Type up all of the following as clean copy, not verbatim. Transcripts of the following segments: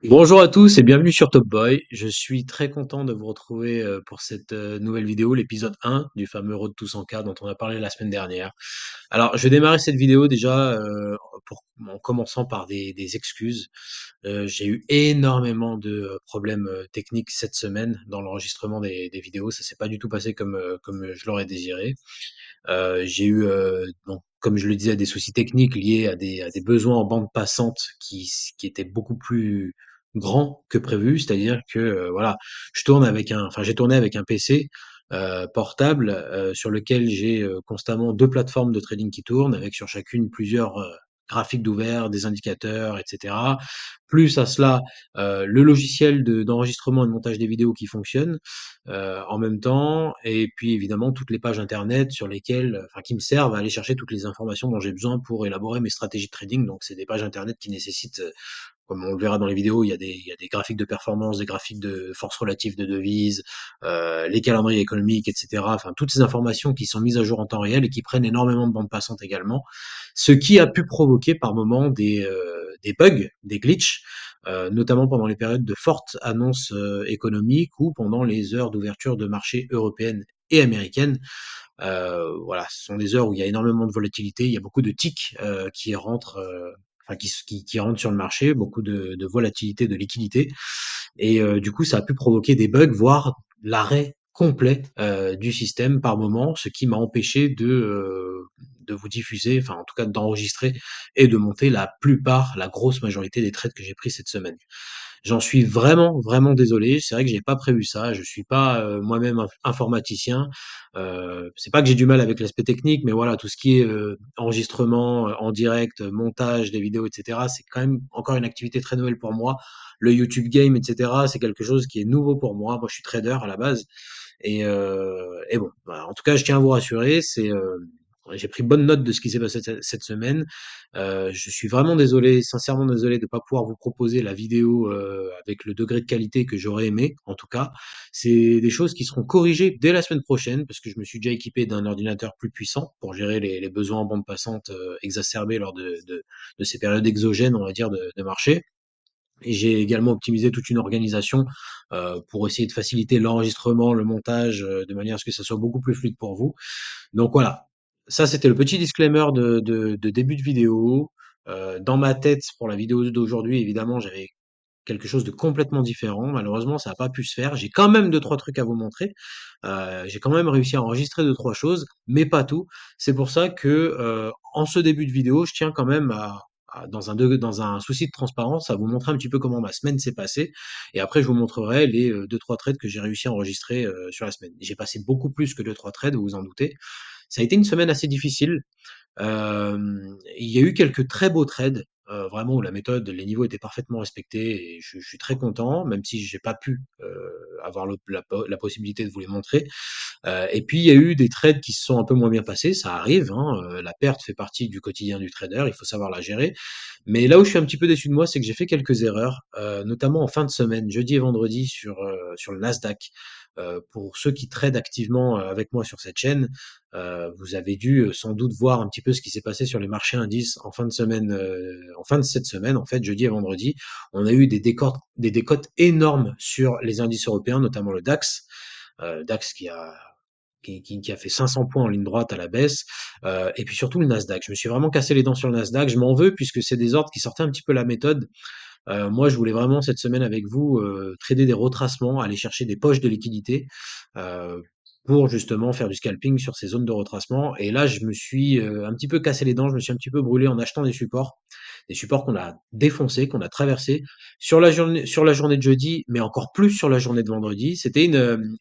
Bonjour à tous et bienvenue sur Top Boy. Je suis très content de vous retrouver pour cette nouvelle vidéo, l'épisode 1 du fameux Road to 100K dont on a parlé la semaine dernière. Alors, je vais démarrer cette vidéo déjà en commençant par des excuses. J'ai eu énormément de problèmes techniques cette semaine dans l'enregistrement des vidéos. Ça s'est pas du tout passé comme je l'aurais désiré. J'ai eu, donc, comme je le disais, des soucis techniques liés à des besoins en bande passante qui étaient beaucoup plus grands que prévu. C'est-à-dire que, voilà, j'ai tourné avec un PC, portable, sur lequel j'ai, constamment 2 plateformes de trading qui tournent avec sur chacune plusieurs, graphiques d'ouvert, des indicateurs et cetera. Plus à cela, le logiciel d'enregistrement et de montage des vidéos qui fonctionne en même temps, et puis évidemment toutes les pages internet sur lesquelles, enfin qui me servent à aller chercher toutes les informations dont j'ai besoin pour élaborer mes stratégies de trading. Donc c'est des pages internet qui nécessitent, comme on le verra dans les vidéos, il y a des graphiques de performance, des graphiques de force relative de devises, les calendriers économiques, etc. Enfin toutes ces informations qui sont mises à jour en temps réel et qui prennent énormément de bande passante également, ce qui a pu provoquer par moments des bugs, des glitches, notamment pendant les périodes de fortes annonces économiques ou pendant les heures d'ouverture de marché européennes et américaines. Voilà, ce sont des heures où il y a énormément de volatilité, il y a beaucoup de ticks qui rentrent, enfin qui rentrent sur le marché, beaucoup de volatilité, de liquidité, et du coup ça a pu provoquer des bugs, voire l'arrêt complet du système par moment, ce qui m'a empêché de vous diffuser, enfin en tout cas d'enregistrer et de monter la grosse majorité des trades que j'ai pris cette semaine. J'en suis vraiment, vraiment désolé. C'est vrai que j'ai pas prévu ça. Je suis pas moi-même informaticien. C'est pas que j'ai du mal avec l'aspect technique, mais voilà, tout ce qui est enregistrement en direct, montage des vidéos, etc., c'est quand même encore une activité très nouvelle pour moi. Le YouTube game, etc., c'est quelque chose qui est nouveau pour moi. Moi, je suis trader à la base. Et bon, voilà. En tout cas, je tiens à vous rassurer, j'ai pris bonne note de ce qui s'est passé cette semaine. Je suis vraiment désolé, sincèrement désolé de ne pas pouvoir vous proposer la vidéo avec le degré de qualité que j'aurais aimé, en tout cas. C'est des choses qui seront corrigées dès la semaine prochaine, parce que je me suis déjà équipé d'un ordinateur plus puissant pour gérer les besoins en bande passante exacerbés lors de ces périodes exogènes, on va dire, de marché. Et j'ai également optimisé toute une organisation pour essayer de faciliter l'enregistrement, le montage, de manière à ce que ça soit beaucoup plus fluide pour vous. Donc voilà, ça c'était le petit disclaimer de début de vidéo. Dans ma tête, pour la vidéo d'aujourd'hui, évidemment, j'avais quelque chose de complètement différent. Malheureusement, ça n'a pas pu se faire. J'ai quand même deux trois trucs à vous montrer. J'ai quand même réussi à enregistrer deux trois choses, mais pas tout. C'est pour ça que, en ce début de vidéo, je tiens quand même dans un souci de transparence, à vous montrer un petit peu comment ma semaine s'est passée, et après je vous montrerai les, 2-3 trades que j'ai réussi à enregistrer, sur la semaine. J'ai passé beaucoup plus que deux trois trades, vous vous en doutez. Ça a été une semaine assez difficile. Il y a eu quelques très beaux trades, vraiment où la méthode, les niveaux étaient parfaitement respectés, et je suis très content, même si j'ai pas pu, avoir la possibilité de vous les montrer. Et puis il y a eu des trades qui se sont un peu moins bien passés, ça arrive, hein, la perte fait partie du quotidien du trader, il faut savoir la gérer. Mais là où je suis un petit peu déçu de moi, c'est que j'ai fait quelques erreurs, notamment en fin de semaine, jeudi et vendredi sur le Nasdaq. Pour ceux qui tradent activement, avec moi sur cette chaîne, vous avez dû, sans doute voir un petit peu ce qui s'est passé sur les marchés indices en fin de semaine, en fin de cette semaine, en fait, jeudi et vendredi. On a eu des décotes énormes sur les indices européens, notamment le DAX. DAX qui a fait 500 points en ligne droite à la baisse, et puis surtout le Nasdaq. Je me suis vraiment cassé les dents sur le Nasdaq. Je m'en veux puisque c'est des ordres qui sortaient un petit peu la méthode. Moi, je voulais vraiment cette semaine avec vous trader des retracements, aller chercher des poches de liquidité euh, pour justement faire du scalping sur ces zones de retracement. Et là, je me suis un petit peu cassé les dents, je me suis un petit peu brûlé en achetant des supports qu'on a défoncés, qu'on a traversés sur la journée de jeudi, mais encore plus sur la journée de vendredi. C'était une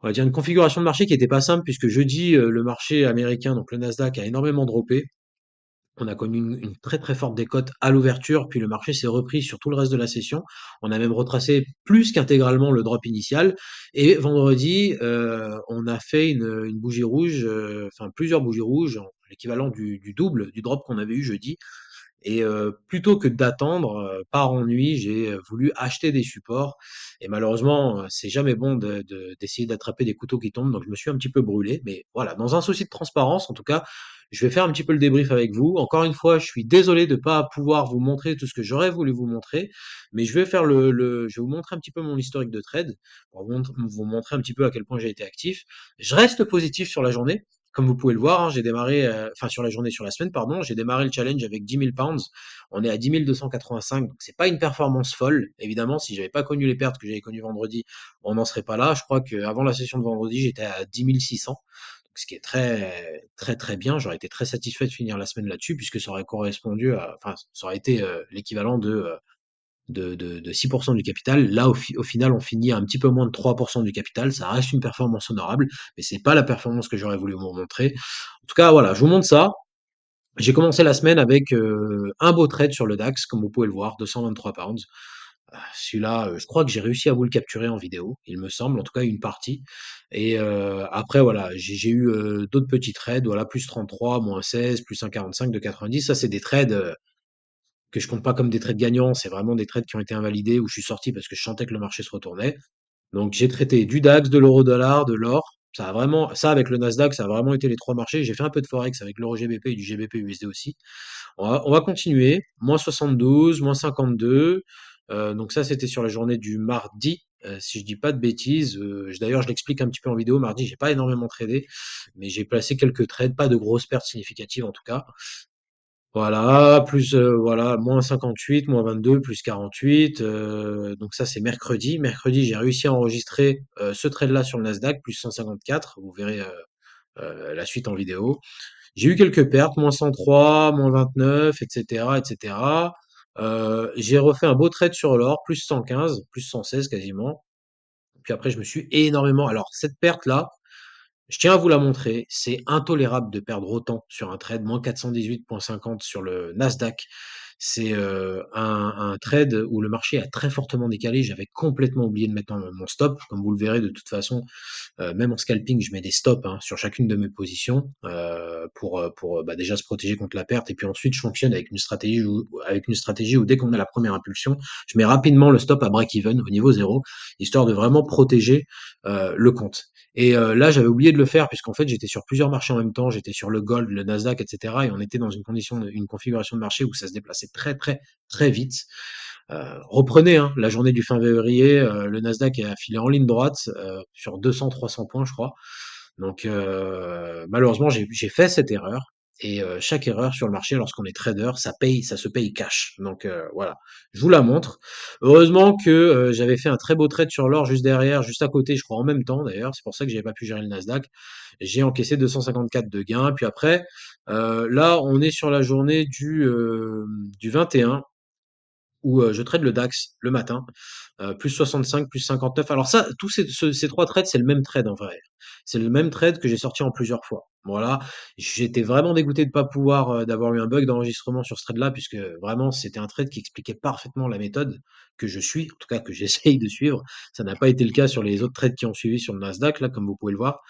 on va dire une configuration de marché qui était pas simple, puisque jeudi, le marché américain, donc le Nasdaq, a énormément droppé. On a connu une très très forte décote à l'ouverture, puis le marché s'est repris sur tout le reste de la session. On a même retracé plus qu'intégralement le drop initial. Et vendredi, on a fait une bougie rouge, enfin plusieurs bougies rouges, l'équivalent du double du drop qu'on avait eu jeudi. Et plutôt que d'attendre, par ennui, j'ai voulu acheter des supports, et malheureusement, c'est jamais bon d'essayer d'attraper des couteaux qui tombent, donc je me suis un petit peu brûlé. Mais voilà, dans un souci de transparence, en tout cas, Je vais faire un petit peu le débrief avec vous. Encore une fois, je suis désolé de ne pas pouvoir vous montrer tout ce que j'aurais voulu vous montrer, mais je vais faire je vais vous montrer un petit peu mon historique de trade pour vous montrer un petit peu à quel point j'ai été actif. Je reste positif sur la journée. Comme vous pouvez le voir, hein, j'ai démarré, enfin sur la journée, sur la semaine, pardon, j'ai démarré le challenge avec 10 000 pounds. On est à 10 285, donc c'est pas une performance folle. Évidemment, si j'avais pas connu les pertes que j'avais connues vendredi, on n'en serait pas là. Je crois qu'avant la session de vendredi, j'étais à 10 600, ce qui est très, très, très bien. J'aurais été très satisfait de finir la semaine là-dessus, puisque ça aurait correspondu à, enfin, ça aurait été l'équivalent de 6% du capital. Là, au final, on finit à un petit peu moins de 3% du capital. Ça reste une performance honorable, mais c'est pas la performance que j'aurais voulu vous montrer. En tout cas, voilà, je vous montre ça. J'ai commencé la semaine avec un beau trade sur le DAX, comme vous pouvez le voir, 223 pounds. Celui-là, je crois que j'ai réussi à vous le capturer en vidéo, il me semble, en tout cas une partie. Et après, voilà, j'ai eu d'autres petits trades, voilà, plus 33, moins 16, plus 1,45 de 90. Ça, c'est des trades que je compte pas comme des trades gagnants, c'est vraiment des trades qui ont été invalidés où je suis sorti parce que je sentais que le marché se retournait. Donc j'ai traité du DAX, de l'euro-dollar, de l'or. Ça a vraiment, ça avec le Nasdaq, ça a vraiment été les trois marchés. J'ai fait un peu de forex avec l'euro GBP et du GBP USD aussi. On va continuer. Moins 72, moins 52. Donc ça, c'était sur la journée du mardi, si je dis pas de bêtises. D'ailleurs, je l'explique un petit peu en vidéo. Mardi, j'ai pas énormément tradé, mais j'ai placé quelques trades, pas de grosses pertes significatives en tout cas. Voilà, plus voilà, moins 58, moins 22, plus 48. Donc ça, c'est mercredi. Mercredi, j'ai réussi à enregistrer ce trade-là sur le Nasdaq, plus 154. Vous verrez la suite en vidéo. J'ai eu quelques pertes, moins 103, moins 29, etc., etc. J'ai refait un beau trade sur l'or, plus 115, plus 116 quasiment. Puis après, je me suis énormément. Alors, cette perte-là, je tiens à vous la montrer. C'est intolérable de perdre autant sur un trade, moins 418,50 sur le Nasdaq. C'est un trade où le marché a très fortement décalé. J'avais complètement oublié de mettre mon stop. Comme vous le verrez, de toute façon, même en scalping, je mets des stops hein, sur chacune de mes positions pour bah, déjà se protéger contre la perte. Et puis ensuite, je fonctionne avec une stratégie où dès qu'on a la première impulsion, je mets rapidement le stop à break-even au niveau zéro, histoire de vraiment protéger le compte. Et là, j'avais oublié de le faire puisqu'en fait, j'étais sur plusieurs marchés en même temps. J'étais sur le gold, le Nasdaq, etc. Et on était dans une configuration de marché où ça se déplaçait très, très, très vite. Reprenez hein, la journée du fin février, le Nasdaq a filé en ligne droite sur 200-300 points, je crois. Donc malheureusement, j'ai fait cette erreur. Et chaque erreur sur le marché, lorsqu'on est trader, ça se paye cash. Donc voilà, je vous la montre. Heureusement que j'avais fait un très beau trade sur l'or juste derrière, juste à côté, je crois en même temps d'ailleurs. C'est pour ça que j'avais pas pu gérer le Nasdaq. J'ai encaissé 254 de gains. Puis après, là, on est sur la journée du 21 où je trade le DAX le matin, plus 65, plus 59. Alors ça, tous ces trois trades, c'est le même trade en vrai. C'est le même trade que j'ai sorti en plusieurs fois. Voilà, j'étais vraiment dégoûté de pas pouvoir d'avoir eu un bug d'enregistrement sur ce trade-là, puisque vraiment c'était un trade qui expliquait parfaitement la méthode que je suis, en tout cas que j'essaye de suivre. Ça n'a pas été le cas sur les autres trades qui ont suivi sur le Nasdaq, là, comme vous pouvez le voir.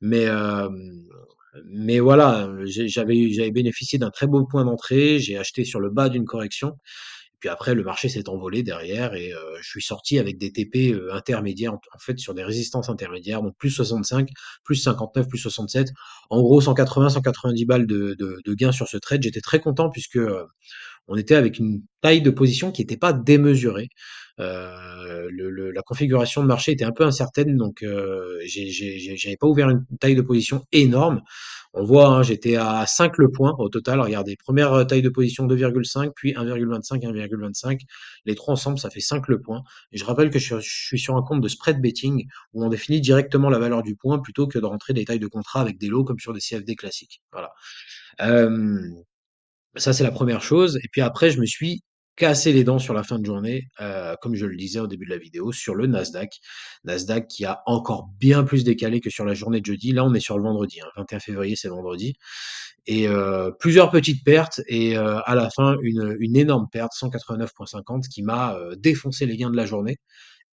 Mais voilà, j'avais bénéficié d'un très beau point d'entrée. J'ai acheté sur le bas d'une correction. Puis après, le marché s'est envolé derrière et je suis sorti avec des TP intermédiaires, en fait, sur des résistances intermédiaires, donc plus 65, plus 59, plus 67. En gros, 180, 190 balles de gains sur ce trade. J'étais très content puisque on était avec une taille de position qui n'était pas démesurée. La configuration de marché était un peu incertaine, donc j'avais pas ouvert une taille de position énorme. On voit, hein, j'étais à 5 le point au total. Regardez, première taille de position 2,5, puis 1,25, 1,25. Les trois ensemble, ça fait 5 le point. Et je rappelle que je suis sur un compte de spread betting où on définit directement la valeur du point plutôt que de rentrer des tailles de contrat avec des lots comme sur des CFD classiques. Voilà. Euh, Ça, c'est la première chose. Et puis après, je me suis cassé les dents sur la fin de journée, comme je le disais au début de la vidéo, sur le Nasdaq. Nasdaq qui a encore bien plus décalé que sur la journée de jeudi. Là, on est sur le vendredi, hein. 21 février, c'est vendredi. Et plusieurs petites pertes et à la fin, une énorme perte, 189,50, qui m'a défoncé les gains de la journée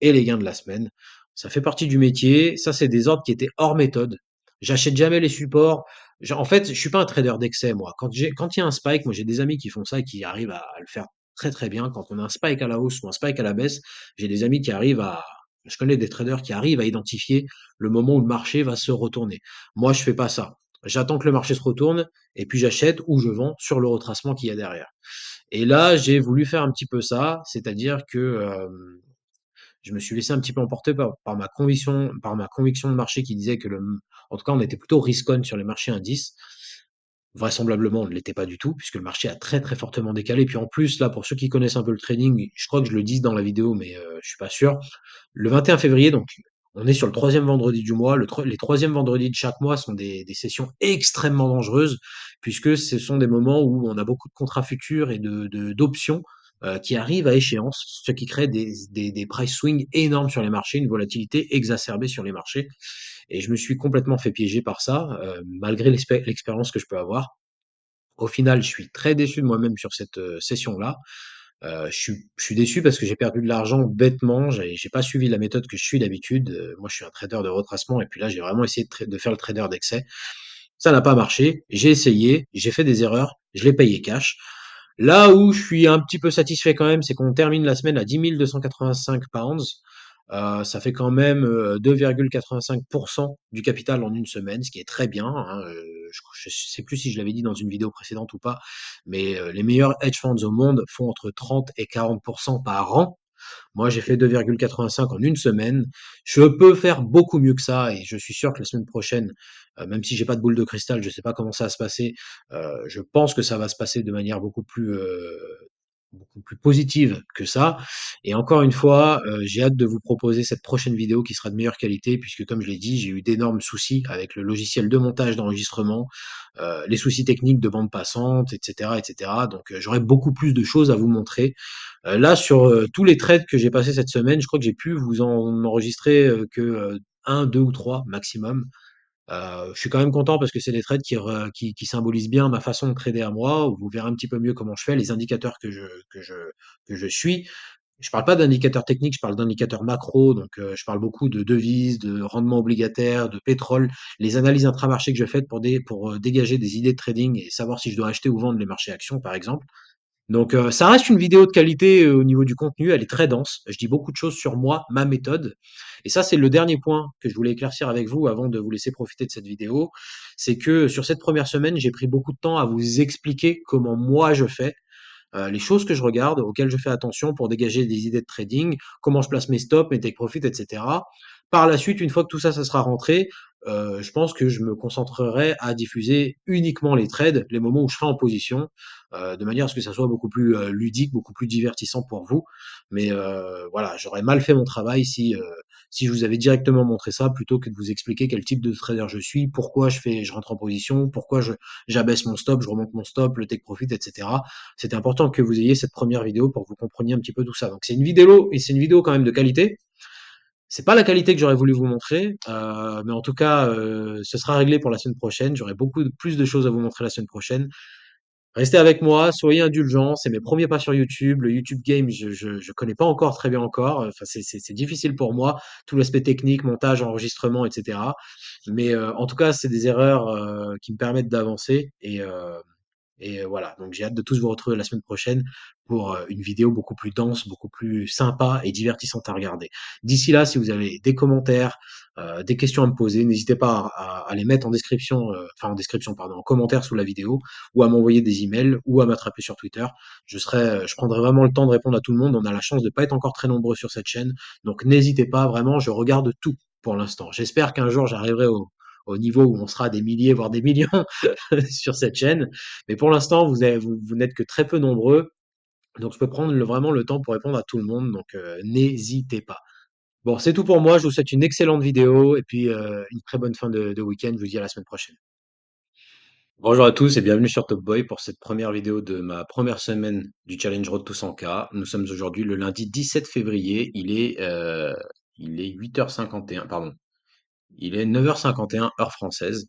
et les gains de la semaine. Ça fait partie du métier. Ça, c'est des ordres qui étaient hors méthode. J'achète jamais les supports. En fait, je suis pas un trader d'excès, moi. Quand il y a un spike, moi, j'ai des amis qui font ça et qui arrivent à le faire très, très bien. Quand on a un spike à la hausse ou un spike à la baisse, j'ai des amis qui arrivent je connais des traders qui arrivent à identifier le moment où le marché va se retourner. Moi, je fais pas ça. j'attends que le marché se retourne et puis j'achète ou je vends sur le retracement qu'il y a derrière. Et là, j'ai voulu faire un petit peu ça, c'est-à-dire que, je me suis laissé un petit peu emporter par ma conviction de marché qui disait que en tout cas, on était plutôt risk on sur les marchés indices. Vraisemblablement, on ne l'était pas du tout, puisque le marché a très, très fortement décalé. Puis en plus, là, pour ceux qui connaissent un peu le trading, je crois que je le dis dans la vidéo, mais je suis pas sûr. Le 21 février, donc on est sur le troisième vendredi du mois. Les troisièmes vendredis de chaque mois sont des sessions extrêmement dangereuses, puisque ce sont des moments où on a beaucoup de contrats futurs et d'options qui arrivent à échéance, ce qui crée des price swings énormes sur les marchés, une volatilité exacerbée sur les marchés. Et je me suis complètement fait piéger par ça, malgré l'expérience que je peux avoir. Au final, je suis très déçu de moi-même sur cette session-là. Je suis déçu parce que j'ai perdu de l'argent bêtement. J'ai pas suivi la méthode que je suis d'habitude. Moi, je suis un trader de retracement et puis là, j'ai vraiment essayé de faire le trader d'excès. Ça n'a pas marché. J'ai essayé, j'ai fait des erreurs, je l'ai payé cash. Là où je suis un petit peu satisfait quand même, c'est qu'on termine la semaine à 10 285 pounds. Ça fait quand même 2,85% du capital en une semaine, ce qui est très bien, hein. Je ne sais plus si je l'avais dit dans une vidéo précédente ou pas, mais les meilleurs hedge funds au monde font entre 30 et 40% par an. Moi, j'ai fait 2,85 en une semaine. Je peux faire beaucoup mieux que ça et je suis sûr que la semaine prochaine, même si j'ai pas de boule de cristal, je sais pas comment ça va se passer. Je pense que ça va se passer de manière beaucoup plus positive que ça. Et encore une fois, j'ai hâte de vous proposer cette prochaine vidéo qui sera de meilleure qualité puisque comme je l'ai dit, j'ai eu d'énormes soucis avec le logiciel de montage d'enregistrement, les soucis techniques de bande passante, etc., etc. Donc, j'aurai beaucoup plus de choses à vous montrer. Là, sur tous les trades que j'ai passés cette semaine, je crois que j'ai pu vous en enregistrer que 1, 2 ou 3 maximum. Je suis quand même content parce que c'est des trades qui symbolisent bien ma façon de trader à moi, où vous verrez un petit peu mieux comment je fais, les indicateurs que je suis. Je parle pas d'indicateurs techniques, je parle d'indicateurs macro, donc je parle beaucoup de devises, de rendement obligataire, de pétrole, les analyses intramarché que je fais pour dégager des idées de trading et savoir si je dois acheter ou vendre les marchés actions, par exemple. Donc, ça reste une vidéo de qualité, au niveau du contenu, elle est très dense. Je dis beaucoup de choses sur moi, ma méthode et ça, c'est le dernier point que je voulais éclaircir avec vous avant de vous laisser profiter de cette vidéo. C'est que sur cette première semaine, j'ai pris beaucoup de temps à vous expliquer comment moi je fais, les choses que je regarde, auxquelles je fais attention pour dégager des idées de trading, comment je place mes stops, mes take profit, et cetera. Par la suite, une fois que tout ça, ça sera rentré, je pense que je me concentrerai à diffuser uniquement les trades, les moments où je serai en position, de manière à ce que ça soit beaucoup plus ludique, beaucoup plus divertissant pour vous. Mais voilà, j'aurais mal fait mon travail si je vous avais directement montré ça plutôt que de vous expliquer quel type de trader je suis, pourquoi je rentre en position, pourquoi j'abaisse mon stop, je remonte mon stop, le take profit, etc. C'était important que vous ayez cette première vidéo pour que vous compreniez un petit peu tout ça. Donc c'est une vidéo et c'est une vidéo quand même de qualité. C'est pas la qualité que j'aurais voulu vous montrer, mais en tout cas, ce sera réglé pour la semaine prochaine. J'aurai plus de choses à vous montrer la semaine prochaine. Restez avec moi, soyez indulgents. C'est mes premiers pas sur YouTube. Le YouTube game, je connais pas encore très bien encore. Enfin, c'est difficile pour moi. Tout l'aspect technique, montage, enregistrement, etc. Mais en tout cas, c'est des erreurs qui me permettent d'avancer et voilà, donc j'ai hâte de tous vous retrouver la semaine prochaine pour une vidéo beaucoup plus dense, beaucoup plus sympa et divertissante à regarder. D'ici là, si vous avez des commentaires, des questions à me poser, n'hésitez pas à les mettre en description, enfin en description, pardon, en commentaire sous la vidéo, ou à m'envoyer des emails, ou à m'attraper sur Twitter. Je prendrai vraiment le temps de répondre à tout le monde. On a la chance de pas être encore très nombreux sur cette chaîne, donc n'hésitez pas, vraiment, je regarde tout pour l'instant. J'espère qu'un jour j'arriverai au niveau où on sera des milliers, voire des millions sur cette chaîne. Mais pour l'instant, vous n'êtes que très peu nombreux. Donc, je peux prendre vraiment le temps pour répondre à tout le monde. Donc, n'hésitez pas. Bon, c'est tout pour moi. Je vous souhaite une excellente vidéo et puis une très bonne fin de week-end. Je vous dis à la semaine prochaine. Bonjour à tous et bienvenue sur Top Boy pour cette première vidéo de ma première semaine du Challenge Road to 100K. Nous sommes aujourd'hui le lundi 17 février. Il est 8h51, pardon. Il est 9h51 heure française.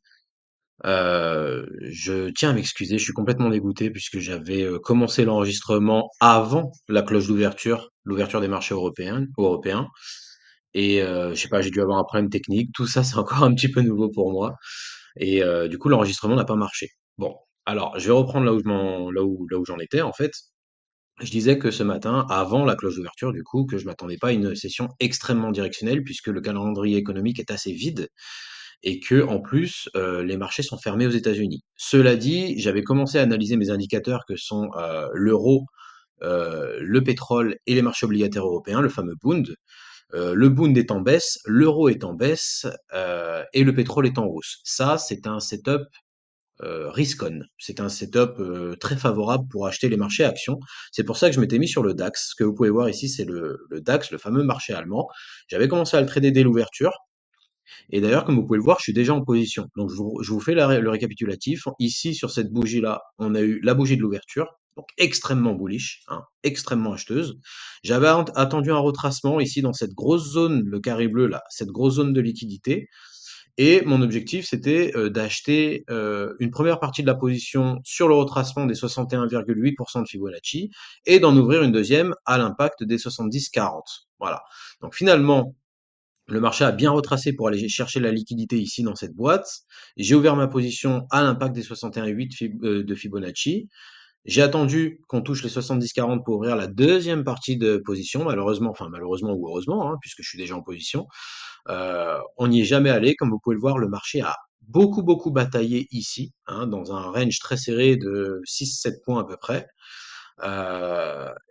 Je tiens à m'excuser, je suis complètement dégoûté puisque j'avais, commencé l'enregistrement avant la cloche d'ouverture, l'ouverture des marchés européens et je sais pas, j'ai dû avoir un problème technique. Tout ça, c'est encore un petit peu nouveau pour moi et du coup, l'enregistrement n'a pas marché. Bon, alors je vais reprendre là où j'en étais, en fait. Je disais que ce matin, avant la cloche d'ouverture, du coup, que je m'attendais pas à une session extrêmement directionnelle puisque le calendrier économique est assez vide et que en plus, les marchés sont fermés aux États-Unis. Cela dit, j'avais commencé à analyser mes indicateurs que sont, l'euro, le pétrole et les marchés obligataires européens, le fameux Bund. Le Bund est en baisse, l'euro est en baisse, et le pétrole est en hausse. Ça, c'est un setup risk on. C'est un setup très favorable pour acheter les marchés actions. C'est pour ça que je m'étais mis sur le DAX. Ce que vous pouvez voir ici, c'est le DAX, le fameux marché allemand. J'avais commencé à le trader dès l'ouverture. Et d'ailleurs, comme vous pouvez le voir, je suis déjà en position. Donc, je vous fais le récapitulatif. Ici, sur cette bougie-là, on a eu la bougie de l'ouverture, donc extrêmement bullish, hein, extrêmement acheteuse. J'avais attendu un retracement ici dans cette grosse zone, le carré bleu là, cette grosse zone de liquidité. Et mon objectif, c'était d'acheter une première partie de la position sur le retracement des 61,8% de Fibonacci et d'en ouvrir une deuxième à l'impact des 70,40. Voilà. Donc finalement, le marché a bien retracé pour aller chercher la liquidité ici dans cette boîte. J'ai ouvert ma position à l'impact des 61,8 de Fibonacci. J'ai attendu qu'on touche les 70,40 pour ouvrir la deuxième partie de position. Malheureusement, enfin malheureusement ou heureusement, hein, puisque je suis déjà en position, on n'y est jamais allé. Comme vous pouvez le voir, le marché a beaucoup bataillé ici, hein, dans un range très serré de 6-7 points à peu près.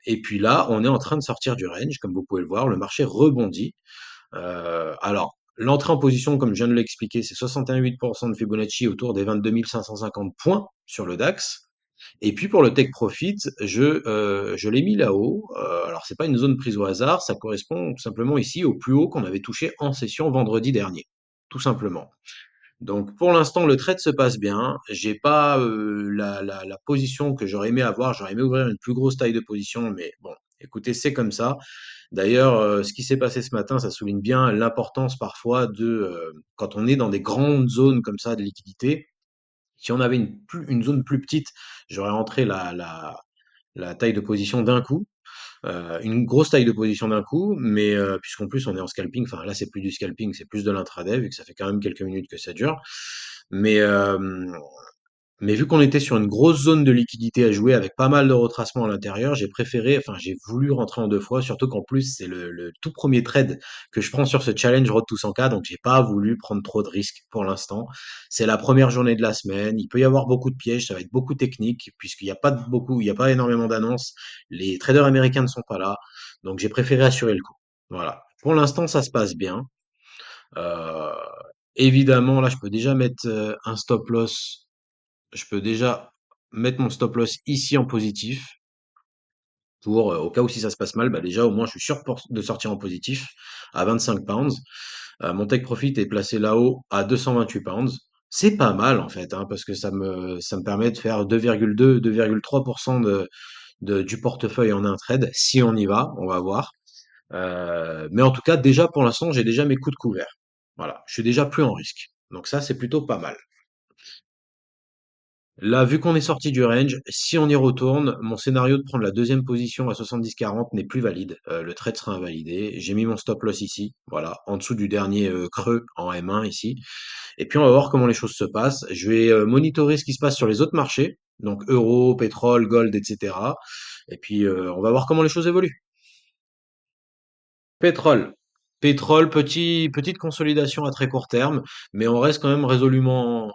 Et puis là, on est en train de sortir du range. Comme vous pouvez le voir, le marché rebondit. Alors, l'entrée en position, comme je viens de l'expliquer, c'est 61,8% de Fibonacci autour des 22 550 points sur le DAX. Et puis pour le take profit, je l'ai mis là-haut. Alors c'est pas une zone prise au hasard, ça correspond tout simplement ici au plus haut qu'on avait touché en session vendredi dernier, tout simplement. Donc pour l'instant, le trade se passe bien. J'ai pas la position que j'aurais aimé avoir. J'aurais aimé ouvrir une plus grosse taille de position, mais bon, écoutez, c'est comme ça. D'ailleurs, ce qui s'est passé ce matin, ça souligne bien l'importance parfois quand on est dans des grandes zones comme ça de liquidité. Si on avait une zone plus petite, j'aurais rentré la taille de position d'un coup, une grosse taille de position d'un coup, mais puisqu'en plus on est en scalping, enfin là c'est plus du scalping, c'est plus de l'intraday, vu que ça fait quand même quelques minutes que ça dure. Mais, mais vu qu'on était sur une grosse zone de liquidité à jouer avec pas mal de retracements à l'intérieur, j'ai voulu rentrer en deux fois, surtout qu'en plus c'est le tout premier trade que je prends sur ce challenge Road to 100K, donc j'ai pas voulu prendre trop de risques pour l'instant. C'est la première journée de la semaine, il peut y avoir beaucoup de pièges, ça va être beaucoup technique, il y a pas énormément d'annonces, les traders américains ne sont pas là, donc j'ai préféré assurer le coup. Voilà. Pour l'instant, ça se passe bien. Euh, Évidemment, là, je peux déjà mettre un stop loss, je peux déjà mettre mon stop loss ici en positif pour, au cas où si ça se passe mal, bah déjà au moins je suis sûr de sortir en positif à 25 pounds. Mon take profit est placé là-haut à 228 pounds. C'est pas mal en fait, hein, parce que ça me permet de faire 2,2-2,3% du portefeuille en un trade. Si on y va, on va voir. Mais en tout cas, déjà pour l'instant, j'ai déjà mes coups de couvert. Voilà, je suis déjà plus en risque. Donc ça, c'est plutôt pas mal. Là, vu qu'on est sorti du range, si on y retourne, mon scénario de prendre la deuxième position à 70-40 n'est plus valide. Le trade sera invalidé. J'ai mis mon stop loss ici, voilà, en dessous du dernier creux en M1 ici. Et puis on va voir comment les choses se passent. Je vais monitorer ce qui se passe sur les autres marchés, donc euro, pétrole, gold, etc. Et puis on va voir comment les choses évoluent. Pétrole. Pétrole, petite consolidation à très court terme, mais on reste quand même résolument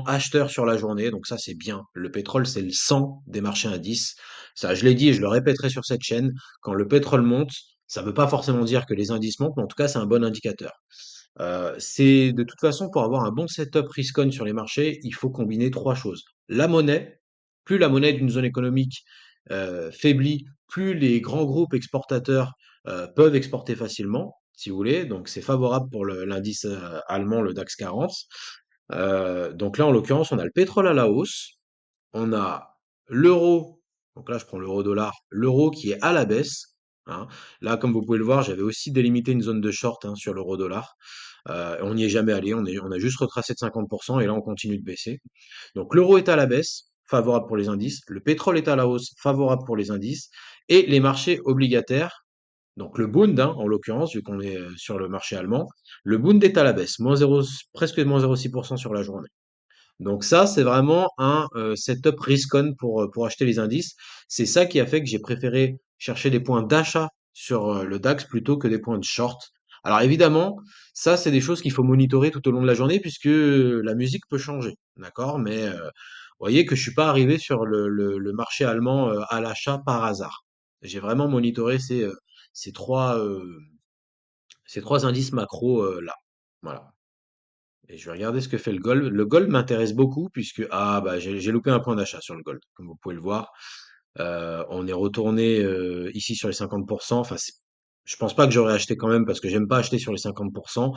acheteur sur la journée, donc ça c'est bien. Le pétrole, c'est le sang des marchés indices. Ça, je l'ai dit et je le répéterai sur cette chaîne, quand le pétrole monte, ça ne veut pas forcément dire que les indices montent, mais en tout cas c'est un bon indicateur. C'est de toute façon pour avoir un bon setup risk-on sur les marchés, il faut combiner trois choses. La monnaie, plus la monnaie d'une zone économique faiblit, plus les grands groupes exportateurs peuvent exporter facilement, si vous voulez. Donc c'est favorable pour l'indice allemand, le DAX 40. Donc là, en l'occurrence, on a le pétrole à la hausse, on a l'euro, donc là je prends l'euro-dollar, l'euro qui est à la baisse, hein. Là, comme vous pouvez le voir, j'avais aussi délimité une zone de short, hein, sur l'euro-dollar. On n'y est jamais allé, on a juste retracé de 50% et là on continue de baisser. Donc l'euro est à la baisse, favorable pour les indices, le pétrole est à la hausse, favorable pour les indices, et les marchés obligataires, donc le Bund, hein, en l'occurrence, vu qu'on est sur le marché allemand, le Bund est à la baisse, presque moins 0,6% sur la journée. Donc ça, c'est vraiment un setup risk-on pour acheter les indices. C'est ça qui a fait que j'ai préféré chercher des points d'achat sur le DAX plutôt que des points de short. Alors évidemment, ça, c'est des choses qu'il faut monitorer tout au long de la journée puisque la musique peut changer, d'accord? Mais vous voyez que je suis pas arrivé sur le marché allemand à l'achat par hasard. J'ai vraiment monitoré ces trois, ces trois indices macro là. Voilà. Et je vais regarder ce que fait le gold. Le gold m'intéresse beaucoup puisque ah bah j'ai loupé un point d'achat sur le gold, comme vous pouvez le voir. On est retourné ici sur les 50%. Enfin, je pense pas que j'aurais acheté quand même parce que j'aime pas acheter sur les 50%.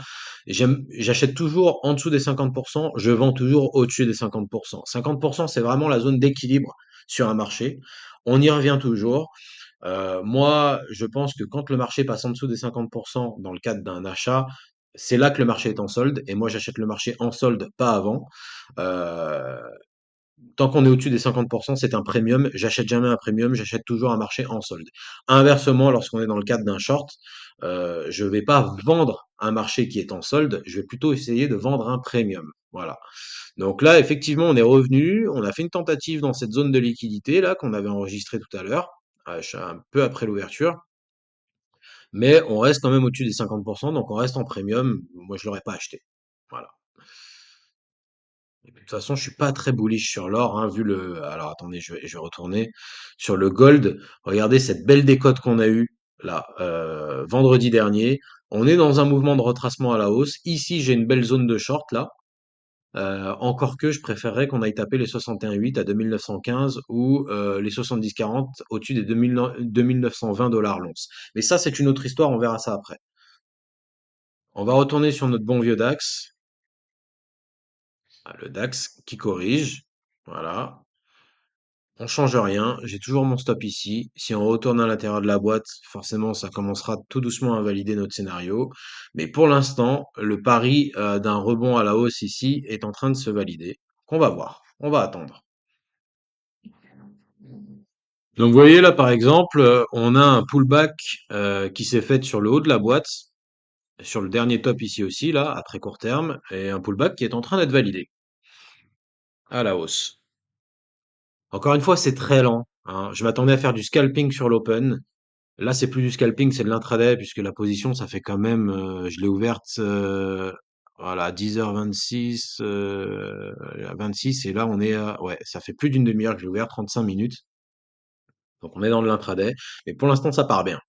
J'achète toujours en dessous des 50%. Je vends toujours au-dessus des 50%. 50%, c'est vraiment la zone d'équilibre sur un marché. On y revient toujours. Moi, je pense que quand le marché passe en dessous des 50% dans le cadre d'un achat, c'est là que le marché est en solde. Et moi, j'achète le marché en solde, pas avant. Euh, Tant qu'on est au-dessus des 50%, c'est un premium. J'achète jamais un premium, j'achète toujours un marché en solde. Inversement, lorsqu'on est dans le cadre d'un short, je vais pas vendre un marché qui est en solde, je vais plutôt essayer de vendre un premium. Voilà. Donc là, effectivement, on est revenu, on a fait une tentative dans cette zone de liquidité là qu'on avait enregistrée tout à l'heure, un peu après l'ouverture, mais on reste quand même au-dessus des 50%, donc on reste en premium. Moi, je l'aurais pas acheté. Voilà. Et puis, de toute façon, je suis pas très bullish sur l'or, hein, vu le. Alors attendez, je vais retourner sur le gold. Regardez cette belle décote qu'on a eue là vendredi dernier. On est dans un mouvement de retracement à la hausse. Ici, j'ai une belle zone de short là. Encore que je préférerais qu'on aille taper les 61,8 à 2915 ou les 70,40 au-dessus des 2920 dollars l'once. Mais ça, c'est une autre histoire. On verra ça après. On va retourner sur notre bon vieux DAX. Ah, le DAX qui corrige. Voilà. On change rien, j'ai toujours mon stop ici. Si on retourne à l'intérieur de la boîte, forcément, ça commencera tout doucement à valider notre scénario. Mais pour l'instant, le pari d'un rebond à la hausse ici est en train de se valider. Qu'on va voir, on va attendre. Donc vous voyez là par exemple, on a un pullback qui s'est fait sur le haut de la boîte, sur le dernier top ici aussi, là, à très court terme, et un pullback qui est en train d'être validé à la hausse. Encore une fois, c'est très lent, hein. Je m'attendais à faire du scalping sur l'open. Là, c'est plus du scalping, c'est de l'intraday, puisque la position, ça fait quand même, je l'ai ouverte, voilà, à 10h26, à 26, et là, on est à, ouais, ça fait plus d'une demi-heure que j'ai ouvert, 35 minutes. Donc, on est dans de l'intraday, mais pour l'instant, ça part bien.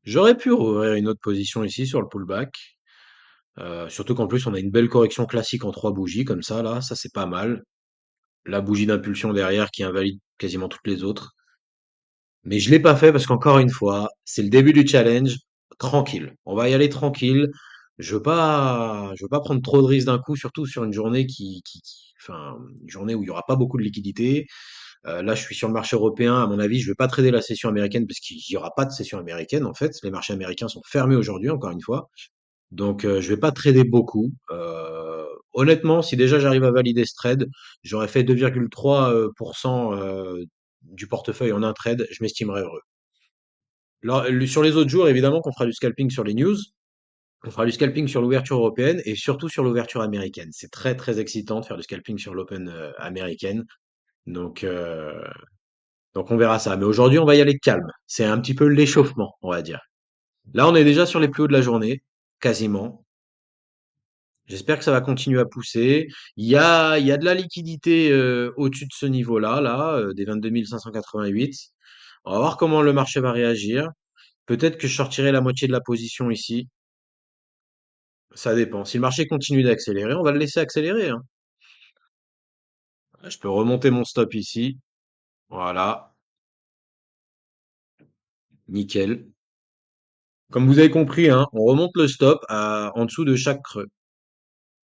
J'aurais pu rouvrir une autre position ici sur le pullback, surtout qu'en plus, on a une belle correction classique en trois bougies, comme ça, c'est pas mal. La bougie d'impulsion derrière qui invalide quasiment toutes les autres. Mais je l'ai pas fait parce qu'encore une fois, c'est le début du challenge. Tranquille. On va y aller tranquille. Je veux pas prendre trop de risques d'un coup, surtout sur une journée enfin, une journée où il y aura pas beaucoup de liquidités. Là, je suis sur le marché européen. À mon avis, je vais pas trader la session américaine parce qu'il y aura pas de session américaine, en fait. Les marchés américains sont fermés aujourd'hui, encore une fois. Donc, je vais pas trader beaucoup. Honnêtement, si déjà j'arrive à valider ce trade, j'aurais fait 2,3% du portefeuille en un trade, je m'estimerais heureux. Là, sur les autres jours, évidemment qu'on fera du scalping sur les news, on fera du scalping sur l'ouverture européenne et surtout sur l'ouverture américaine. C'est très très excitant de faire du scalping sur l'open américaine. Donc, euh, donc on verra ça. Mais aujourd'hui, on va y aller calme. C'est un petit peu l'échauffement, on va dire. Là, on est déjà sur les plus hauts de la journée, quasiment. J'espère que ça va continuer à pousser. Il y a de la liquidité au-dessus de ce niveau-là, des 22 588. On va voir comment le marché va réagir. Peut-être que je sortirai la moitié de la position ici. Ça dépend. Si le marché continue d'accélérer, on va le laisser accélérer, hein. Je peux remonter mon stop ici. Voilà. Nickel. Comme vous avez compris, hein, on remonte le stop en dessous de chaque creux.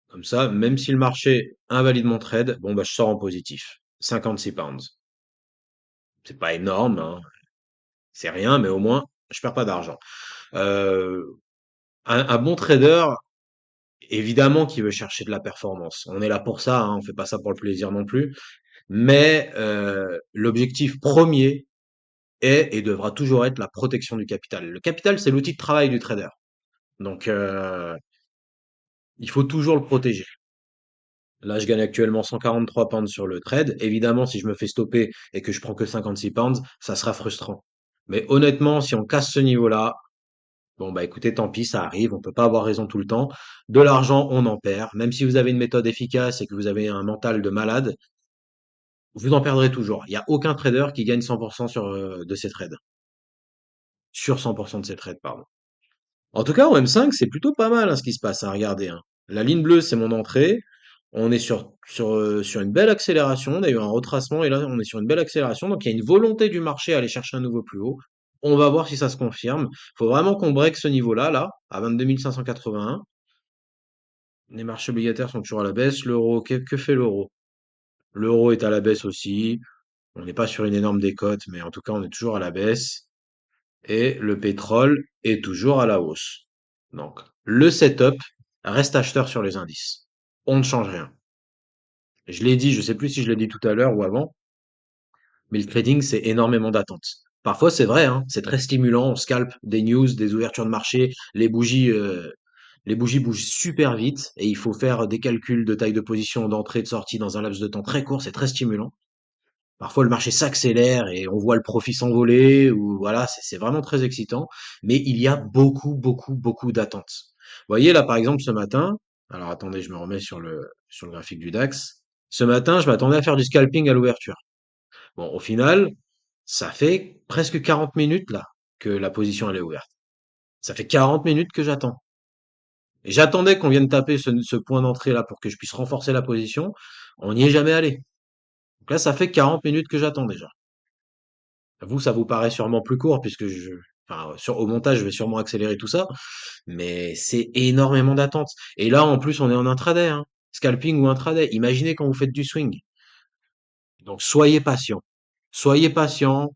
Comme ça, même si le marché invalide mon trade, bon, bah, je sors en positif. 56 pounds. C'est pas énorme, hein. C'est rien, mais au moins, je perds pas d'argent. Euh, un bon trader, évidemment, qui veut chercher de la performance. On est là pour ça, hein, on fait pas ça pour le plaisir non plus. Mais l'objectif premier est et devra toujours être la protection du capital. Le capital, c'est l'outil de travail du trader. Donc, il faut toujours le protéger. Là, je gagne actuellement 143 pounds sur le trade. Évidemment, si je me fais stopper et que je prends que 56 pounds, ça sera frustrant. Mais honnêtement, si on casse ce niveau-là, Bon, bah écoutez, tant pis, ça arrive, on peut pas avoir raison tout le temps. De l'argent, on en perd. Même si vous avez une méthode efficace et que vous avez un mental de malade, vous en perdrez toujours. Il y a aucun trader qui gagne 100% de ses trades. Sur 100% de ses trades, pardon. En tout cas, en M5, c'est plutôt pas mal hein, ce qui se passe, à regarder. Hein. La ligne bleue, c'est mon entrée. On est sur une belle accélération. On a eu un retracement et là, on est sur une belle accélération. Donc, il y a une volonté du marché à aller chercher un nouveau plus haut. On va voir si ça se confirme. Il faut vraiment qu'on break ce niveau-là, là, à 22 581. Les marchés obligataires sont toujours à la baisse. L'euro, que fait l'euro? L'euro est à la baisse aussi. On n'est pas sur une énorme décote, mais en tout cas, on est toujours à la baisse. Et le pétrole est toujours à la hausse. Donc, le setup reste acheteur sur les indices. On ne change rien. Je l'ai dit, je sais plus si je l'ai dit tout à l'heure ou avant, mais le trading, c'est énormément d'attente. Parfois, c'est vrai, hein, c'est très stimulant. On scalpe des news, des ouvertures de marché, les bougies bougent super vite et il faut faire des calculs de taille de position, d'entrée, de sortie dans un laps de temps très court. C'est très stimulant. Parfois, le marché s'accélère et on voit le profit s'envoler ou voilà, c'est vraiment très excitant. Mais il y a beaucoup, beaucoup, beaucoup d'attentes. Vous voyez, là, par exemple, ce matin, alors attendez, je me remets sur le graphique du DAX. Ce matin, je m'attendais à faire du scalping à l'ouverture. Bon, au final, ça fait presque 40 minutes, là, que la position, elle est ouverte. Ça fait 40 minutes que j'attends. Et j'attendais qu'on vienne taper ce point d'entrée là pour que je puisse renforcer la position. On n'y est jamais allé. Donc là, ça fait 40 minutes que j'attends déjà. Vous, ça vous paraît sûrement plus court puisque au montage, je vais sûrement accélérer tout ça, mais c'est énormément d'attente. Et là, en plus, on est en intraday, hein. Scalping ou intraday. Imaginez quand vous faites du swing. Donc, soyez patient. Soyez patient.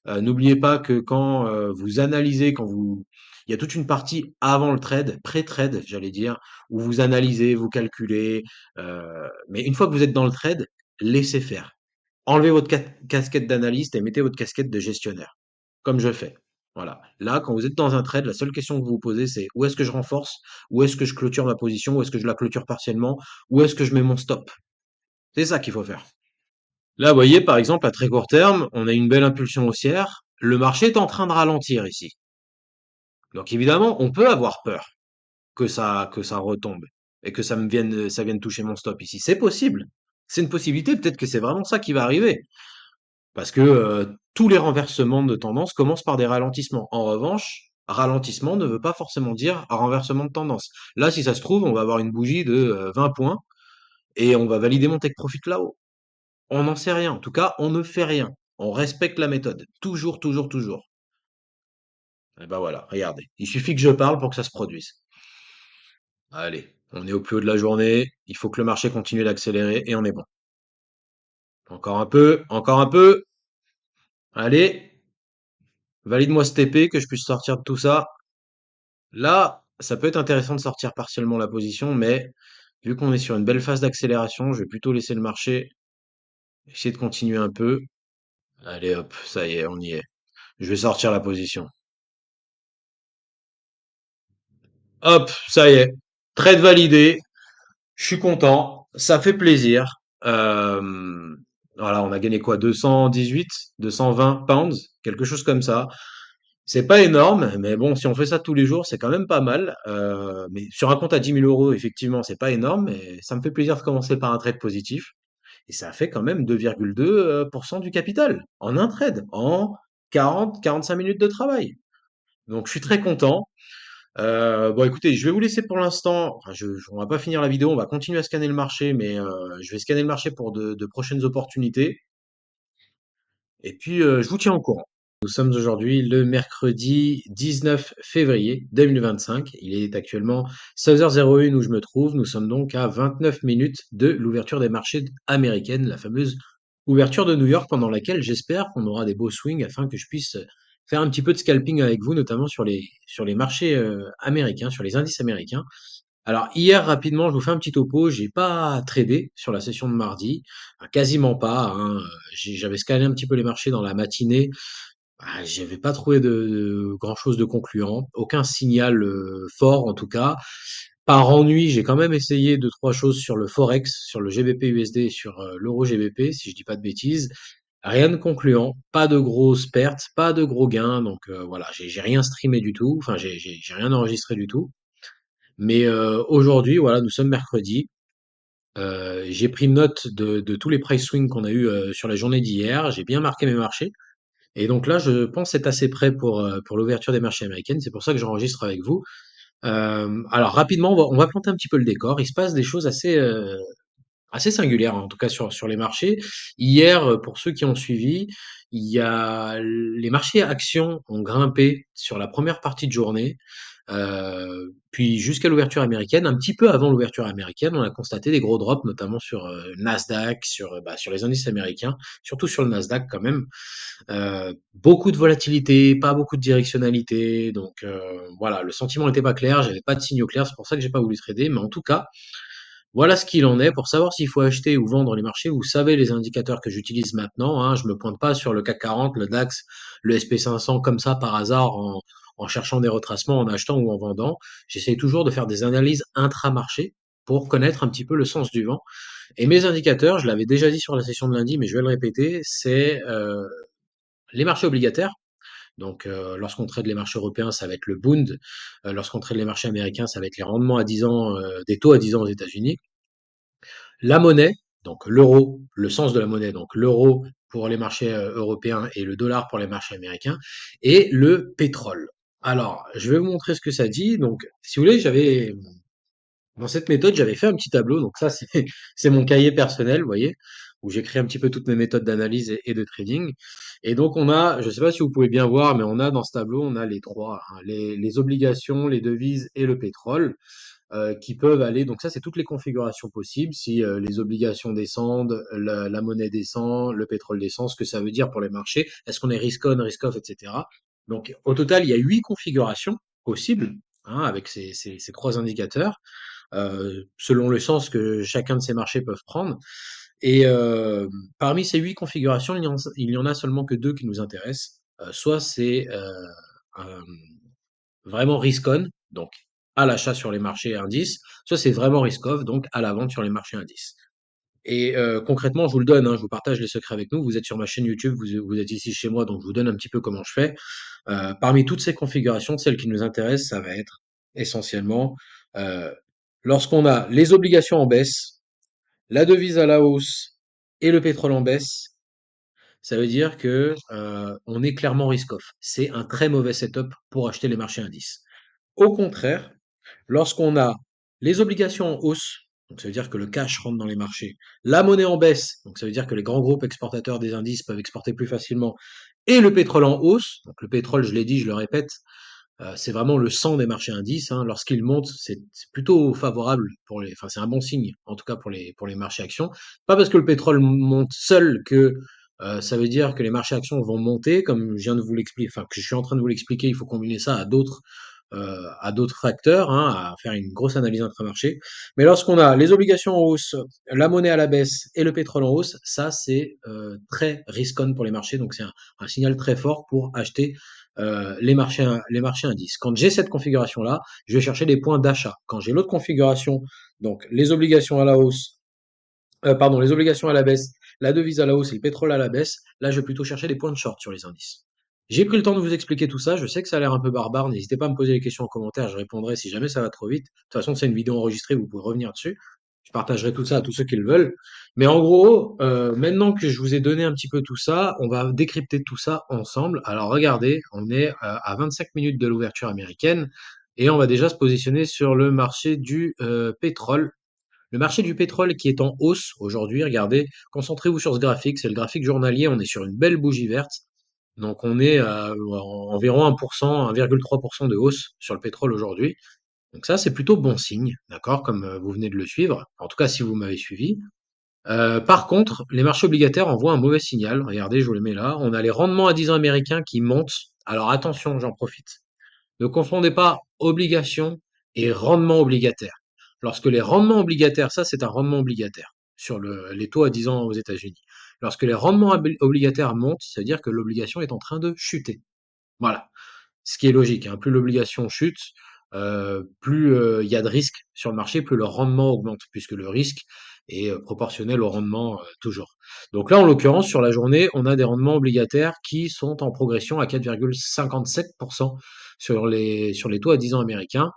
N'oubliez pas que quand vous analysez, il y a toute une partie avant le trade, pré-trade, j'allais dire, où vous analysez, vous calculez. Mais une fois que vous êtes dans le trade, laissez faire. Enlevez votre casquette d'analyste et mettez votre casquette de gestionnaire, comme je fais. Voilà. Là, quand vous êtes dans un trade, la seule question que vous vous posez, c'est où est-ce que je renforce, où est-ce que je clôture ma position, où est-ce que je la clôture partiellement, où est-ce que je mets mon stop. C'est ça qu'il faut faire. Là, vous voyez, par exemple, à très court terme, on a une belle impulsion haussière. Le marché est en train de ralentir ici. Donc évidemment, on peut avoir peur que ça retombe et que ça vienne toucher mon stop ici. C'est possible. C'est une possibilité. Peut-être que c'est vraiment ça qui va arriver. Parce que tous les renversements de tendance commencent par des ralentissements. En revanche, ralentissement ne veut pas forcément dire renversement de tendance. Là, si ça se trouve, on va avoir une bougie de 20 points et on va valider mon take profit là-haut. On n'en sait rien. En tout cas, on ne fait rien. On respecte la méthode. Toujours, toujours, toujours. Et ben voilà, regardez. Il suffit que je parle pour que ça se produise. Allez, on est au plus haut de la journée. Il faut que le marché continue d'accélérer et on est bon. Encore un peu, encore un peu. Allez, valide-moi ce TP que je puisse sortir de tout ça. Là, ça peut être intéressant de sortir partiellement la position, mais vu qu'on est sur une belle phase d'accélération, je vais plutôt laisser le marché essayer de continuer un peu. Allez hop, ça y est, on y est. Je vais sortir la position. Hop, ça y est. Trade validé. Je suis content. Ça fait plaisir. Euh, voilà, on a gagné quoi? 218, 220 pounds, quelque chose comme ça. C'est pas énorme, mais bon, si on fait ça tous les jours, c'est quand même pas mal. Mais sur un compte à 10 000 euros, effectivement, c'est pas énorme, mais ça me fait plaisir de commencer par un trade positif. Et ça fait quand même 2,2% du capital en un trade, en 40-45 minutes de travail. Donc je suis très content. Bon, écoutez, je vais vous laisser pour l'instant. Enfin, on va pas finir la vidéo, on va continuer à scanner le marché, mais je vais scanner le marché pour de prochaines opportunités. Et puis, je vous tiens au courant. Nous sommes aujourd'hui le mercredi 19 février 2025. Il est actuellement 16h01 où je me trouve. Nous sommes donc à 29 minutes de l'ouverture des marchés américaines, la fameuse ouverture de New York pendant laquelle j'espère qu'on aura des beaux swings afin que je puisse faire un petit peu de scalping avec vous, notamment sur les marchés américains, sur les indices américains. Alors hier rapidement, je vous fais un petit topo. J'ai pas tradé sur la session de mardi, enfin, quasiment pas. Hein. J'avais scanné un petit peu les marchés dans la matinée. J'avais pas trouvé de grand-chose de concluant, aucun signal fort en tout cas. Par ennui, j'ai quand même essayé deux trois choses sur le forex, sur le GBP USD, sur l'euro GBP, si je dis pas de bêtises. Rien de concluant, pas de grosses pertes, pas de gros gains, donc voilà, j'ai rien streamé du tout, enfin j'ai rien enregistré du tout. Mais aujourd'hui, voilà, nous sommes mercredi. J'ai pris note de tous les price swings qu'on a eu sur la journée d'hier. J'ai bien marqué mes marchés. Et donc là, je pense être assez prêt pour l'ouverture des marchés américaines. C'est pour ça que j'enregistre avec vous. Alors rapidement, on va planter un petit peu le décor. Il se passe des choses assez singulières, hein, en tout cas sur les marchés. Hier, pour ceux qui ont suivi, il y a les marchés actions ont grimpé sur la première partie de journée. Puis jusqu'à l'ouverture américaine, un petit peu avant l'ouverture américaine, on a constaté des gros drops, notamment sur Nasdaq, sur les indices américains, surtout sur le Nasdaq quand même. Beaucoup de volatilité, pas beaucoup de directionnalité, donc voilà, le sentiment n'était pas clair, j'avais pas de signaux clairs, c'est pour ça que j'ai pas voulu trader, mais en tout cas, voilà ce qu'il en est. Pour savoir s'il faut acheter ou vendre les marchés, vous savez les indicateurs que j'utilise maintenant, hein. Je me pointe pas sur le CAC 40, le DAX, le SP 500 comme ça par hasard en cherchant des retracements, en achetant ou en vendant. J'essaye toujours de faire des analyses intra-marché pour connaître un petit peu le sens du vent. Et mes indicateurs, je l'avais déjà dit sur la session de lundi, mais je vais le répéter, c'est les marchés obligataires. Donc, lorsqu'on trade les marchés européens, ça va être le Bund. Lorsqu'on trade les marchés américains, ça va être les rendements à 10 ans, des taux à 10 ans aux États-Unis. La monnaie, donc l'euro, le sens de la monnaie, donc l'euro pour les marchés européens et le dollar pour les marchés américains, et le pétrole. Alors, je vais vous montrer ce que ça dit. Donc, si vous voulez, dans cette méthode, j'avais fait un petit tableau. Donc ça, c'est, c'est mon cahier personnel, vous voyez, où j'écris un petit peu toutes mes méthodes d'analyse et de trading. Et donc, on a, je ne sais pas si vous pouvez bien voir, mais on a dans ce tableau, on a les trois, hein, les obligations, les devises et le pétrole qui peuvent aller. Donc ça, c'est toutes les configurations possibles. Si les obligations descendent, la monnaie descend, le pétrole descend, ce que ça veut dire pour les marchés. Est-ce qu'on est risk on, risk off, etc. Donc au total, il y a 8 configurations possibles, hein, avec ces trois indicateurs, selon le sens que chacun de ces marchés peuvent prendre. Et parmi ces 8 configurations, il y en a seulement que deux qui nous intéressent. Soit c'est vraiment risk-on, donc à l'achat sur les marchés indices, soit c'est vraiment risk-off, donc à la vente sur les marchés indices. Et concrètement, je vous le donne, hein, je vous partage les secrets avec nous. Vous êtes sur ma chaîne YouTube, vous êtes ici chez moi, donc je vous donne un petit peu comment je fais. Parmi toutes ces configurations, celle qui nous intéresse, ça va être essentiellement euh, lorsqu'on a les obligations en baisse, la devise à la hausse et le pétrole en baisse, ça veut dire que on est clairement risk-off. C'est un très mauvais setup pour acheter les marchés indices. Au contraire, lorsqu'on a les obligations en hausse, donc ça veut dire que le cash rentre dans les marchés, la monnaie en baisse, donc ça veut dire que les grands groupes exportateurs des indices peuvent exporter plus facilement, et le pétrole en hausse, donc le pétrole, je l'ai dit, je le répète, c'est vraiment le sang des marchés indices, hein. Lorsqu'il monte, c'est plutôt favorable enfin c'est un bon signe, en tout cas pour les marchés actions. Pas parce que le pétrole monte seul que ça veut dire que les marchés actions vont monter, comme je viens de vous l'expliquer, enfin que je suis en train de vous l'expliquer. Il faut combiner ça à d'autres facteurs, hein, à faire une grosse analyse intramarché. Mais lorsqu'on a les obligations en hausse, la monnaie à la baisse et le pétrole en hausse, ça c'est très risk-on pour les marchés. Donc c'est un signal très fort pour acheter les marchés indices. Quand j'ai cette configuration-là, je vais chercher des points d'achat. Quand j'ai l'autre configuration, donc les obligations à la hausse, pardon, les obligations à la baisse, la devise à la hausse et le pétrole à la baisse, là, je vais plutôt chercher des points de short sur les indices. J'ai pris le temps de vous expliquer tout ça. Je sais que ça a l'air un peu barbare. N'hésitez pas à me poser des questions en commentaire. Je répondrai si jamais ça va trop vite. De toute façon, c'est une vidéo enregistrée. Vous pouvez revenir dessus. Je partagerai tout ça à tous ceux qui le veulent. Mais en gros, maintenant que je vous ai donné un petit peu tout ça, on va décrypter tout ça ensemble. Alors regardez, on est à 25 minutes de l'ouverture américaine et on va déjà se positionner sur le marché du pétrole. Le marché du pétrole qui est en hausse aujourd'hui, regardez, concentrez-vous sur ce graphique, c'est le graphique journalier, on est sur une belle bougie verte. Donc on est à environ 1%, 1,3% de hausse sur le pétrole aujourd'hui. Donc ça, c'est plutôt bon signe, d'accord, comme vous venez de le suivre, en tout cas si vous m'avez suivi. Par contre, les marchés obligataires envoient un mauvais signal. Regardez, je vous le mets là. On a les rendements à 10 ans américains qui montent. Alors attention, j'en profite. Ne confondez pas obligation et rendement obligataire. Lorsque les rendements obligataires, ça c'est un rendement obligataire sur les taux à 10 ans aux États-Unis. Lorsque les rendements obligataires montent, ça veut dire que l'obligation est en train de chuter. Voilà. Ce qui est logique, hein. Plus l'obligation chute, plus il y a de risques sur le marché, plus le rendement augmente, puisque le risque est proportionnel au rendement toujours. Donc là, en l'occurrence, sur la journée, on a des rendements obligataires qui sont en progression à 4,57% sur les taux à 10 ans américains.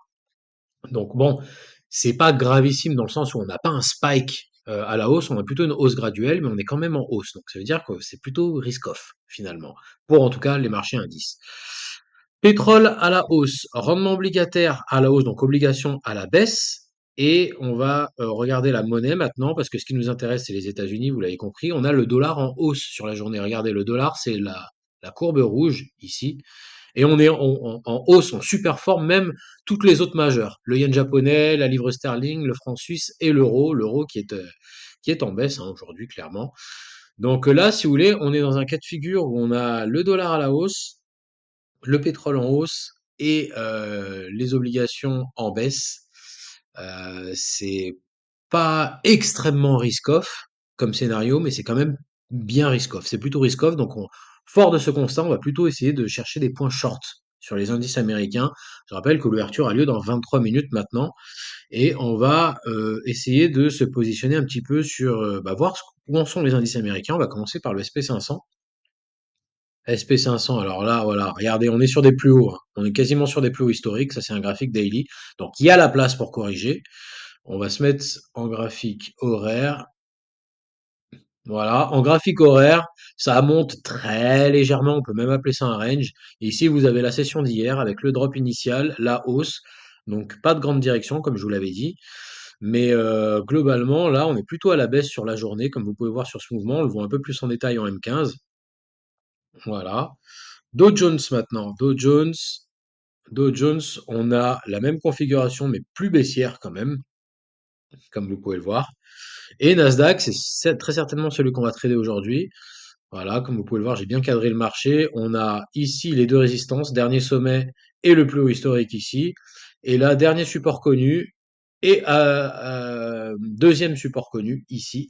Donc bon, c'est pas gravissime dans le sens où on n'a pas un spike à la hausse, on a plutôt une hausse graduelle, mais on est quand même en hausse. Donc ça veut dire que c'est plutôt risk-off finalement, pour en tout cas les marchés indices. Pétrole à la hausse, rendement obligataire à la hausse, donc obligation à la baisse. Et on va regarder la monnaie maintenant, parce que ce qui nous intéresse, c'est les États-Unis, vous l'avez compris. On a le dollar en hausse sur la journée. Regardez, le dollar, c'est la courbe rouge ici. Et on est en hausse, en super forme, même toutes les autres majeures. Le yen japonais, la livre sterling, le franc suisse et l'euro qui est en baisse hein, aujourd'hui, clairement. Donc là, si vous voulez, on est dans un cas de figure où on a le dollar à la hausse, le pétrole en hausse et les obligations en baisse. C'est pas extrêmement risk-off comme scénario, mais c'est quand même bien risk-off. C'est plutôt risk-off, donc fort de ce constat, on va plutôt essayer de chercher des points short sur les indices américains. Je rappelle que l'ouverture a lieu dans 23 minutes maintenant, et on va essayer de se positionner un petit peu sur, voir où en sont les indices américains. On va commencer par le SP500. SP500, alors là, voilà, regardez, on est sur des plus hauts, hein. On est quasiment sur des plus hauts historiques. Ça, c'est un graphique daily. Donc, il y a la place pour corriger. On va se mettre en graphique horaire. Voilà, en graphique horaire, ça monte très légèrement, on peut même appeler ça un range. Et ici, vous avez la session d'hier avec le drop initial, la hausse, donc pas de grande direction, comme je vous l'avais dit. Mais globalement, là, on est plutôt à la baisse sur la journée, comme vous pouvez voir sur ce mouvement. On le voit un peu plus en détail en M15. Voilà. Dow Jones maintenant. Dow Jones, on a la même configuration, mais plus baissière quand même, comme vous pouvez le voir. Et Nasdaq, c'est très certainement celui qu'on va trader aujourd'hui. Voilà, comme vous pouvez le voir, j'ai bien cadré le marché. On a ici les deux résistances, dernier sommet et le plus haut historique ici. Et là, dernier support connu et deuxième support connu ici,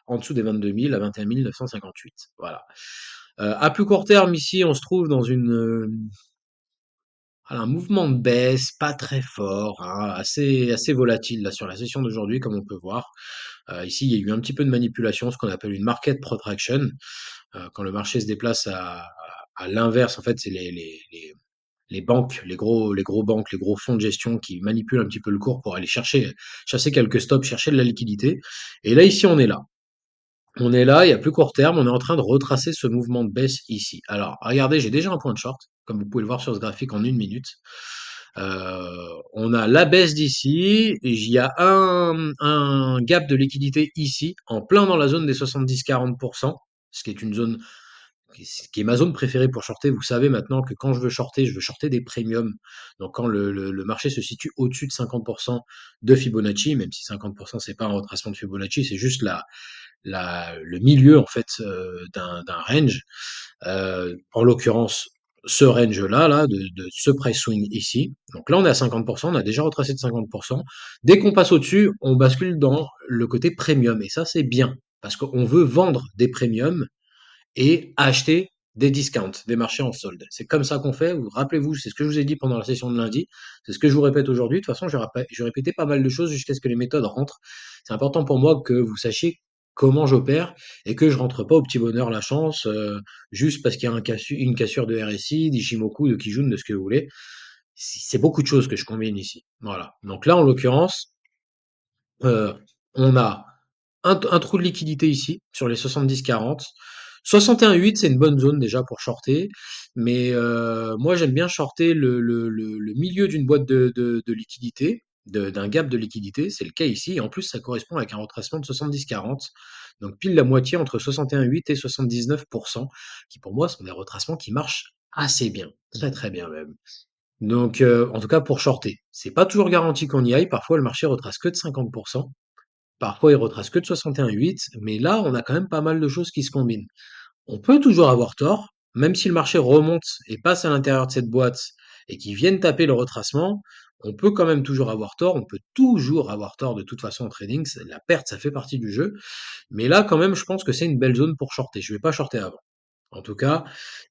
en dessous des 22 000, à 21 958. Voilà. À plus court terme, ici, on se trouve dans un mouvement de baisse, pas très fort, hein, assez volatile là sur la session d'aujourd'hui, comme on peut voir. Ici, il y a eu un petit peu de manipulation, ce qu'on appelle une market protraction. Quand le marché se déplace à l'inverse, en fait, c'est les banques, les gros banques, les gros fonds de gestion qui manipulent un petit peu le cours pour aller chasser quelques stops, chercher de la liquidité. Et là, ici, on est là. On est là, et à plus court terme, on est en train de retracer ce mouvement de baisse ici. Alors, regardez, j'ai déjà un point de short, comme vous pouvez le voir sur ce graphique en 1 minute. On a la baisse d'ici, et il y a un gap de liquidité ici, en plein dans la zone des 70-40%, ce qui est une zone qui est ma zone préférée pour shorter. Vous savez maintenant que quand je veux shorter des premiums. Donc quand le marché se situe au-dessus de 50% de Fibonacci, même si 50% c'est pas un retracement de Fibonacci, c'est juste le milieu en fait d'un range. En l'occurrence, ce range-là, de ce price swing ici. Donc là, on est à 50%, on a déjà retracé de 50%. Dès qu'on passe au-dessus, on bascule dans le côté premium. Et ça, c'est bien, parce qu'on veut vendre des premiums et acheter des discounts, des marchés en solde. C'est comme ça qu'on fait. Rappelez-vous, c'est ce que je vous ai dit pendant la session de lundi. C'est ce que je vous répète aujourd'hui. De toute façon, je répétais pas mal de choses jusqu'à ce que les méthodes rentrent. C'est important pour moi que vous sachiez comment j'opère et que je rentre pas au petit bonheur la chance juste parce qu'il y a une cassure de RSI, d'Ishimoku, de Kijun, de ce que vous voulez. C'est beaucoup de choses que je combine ici. Voilà. Donc là, en l'occurrence, on a un trou de liquidité ici, sur les 70-40. 61,8, c'est une bonne zone déjà pour shorter, mais moi j'aime bien shorter le milieu d'une boîte de liquidité, d'un gap de liquidité, c'est le cas ici, et en plus ça correspond avec un retracement de 70-40, donc pile la moitié entre 61,8 et 79%, qui pour moi sont des retracements qui marchent assez bien, très très bien même. Donc en tout cas pour shorter, c'est pas toujours garanti qu'on y aille, parfois le marché retrace que de 50%. Parfois, il retrace que de 61,8, mais là, on a quand même pas mal de choses qui se combinent. On peut toujours avoir tort, même si le marché remonte et passe à l'intérieur de cette boîte et qu'ils viennent taper le retracement, on peut quand même toujours avoir tort. On peut toujours avoir tort de toute façon en trading. La perte, ça fait partie du jeu. Mais là, quand même, je pense que c'est une belle zone pour shorter. Je vais pas shorter avant. En tout cas,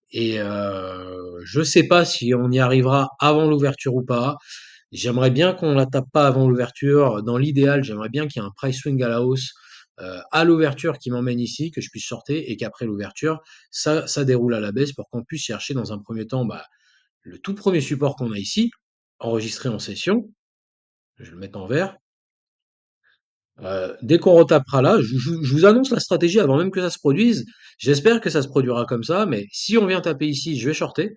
et je sais pas si on y arrivera avant l'ouverture ou pas. J'aimerais bien qu'on la tape pas avant l'ouverture. Dans l'idéal, j'aimerais bien qu'il y ait un price swing à la hausse à l'ouverture qui m'emmène ici, que je puisse shorter et qu'après l'ouverture, ça déroule à la baisse pour qu'on puisse chercher dans un premier temps bah, le tout premier support qu'on a ici, enregistré en session. Je vais le mettre en vert. Dès qu'on retapera là, je vous annonce la stratégie avant même que ça se produise. J'espère que ça se produira comme ça, mais si on vient taper ici, je vais shorter.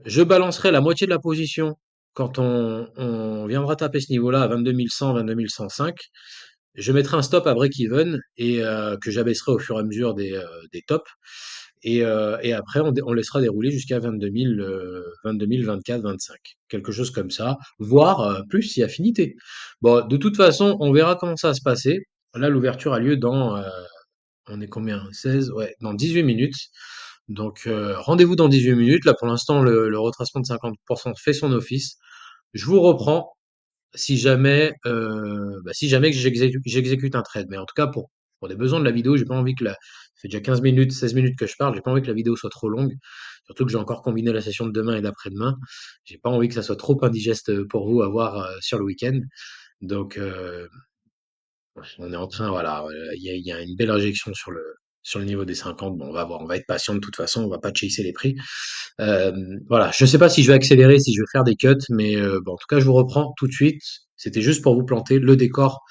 Je balancerai la moitié de la position quand on viendra taper ce niveau-là à 22 100, 22 105. Je mettrai un stop à break-even et que j'abaisserai au fur et à mesure des tops. Et après, on laissera dérouler jusqu'à 22 000, 22 000, 24, 25. Quelque chose comme ça, voire plus si affinité. Bon, de toute façon, on verra comment ça va se passer. Là, l'ouverture a lieu dans, on est combien? 16? Ouais, dans 18 minutes. Donc, rendez-vous dans 18 minutes. Là, pour l'instant, le retracement de 50% fait son office. Je vous reprends si jamais que j'exécute un trade. Mais en tout cas, pour des besoins de la vidéo, j'ai pas envie que ça fait déjà 15 minutes, 16 minutes que je parle, j'ai pas envie que la vidéo soit trop longue. Surtout que j'ai encore combiné la session de demain et d'après-demain. J'ai pas envie que ça soit trop indigeste pour vous à voir sur le week-end. Donc, on est en train, voilà, il y a une belle injection sur le niveau des 50. Bon, on va voir, on va être patient de toute façon, on va pas chasser les prix. Euh, voilà, je sais pas si je vais accélérer, si je vais faire des cuts, mais bon, en tout cas, je vous reprends tout de suite. C'était juste pour vous planter le décor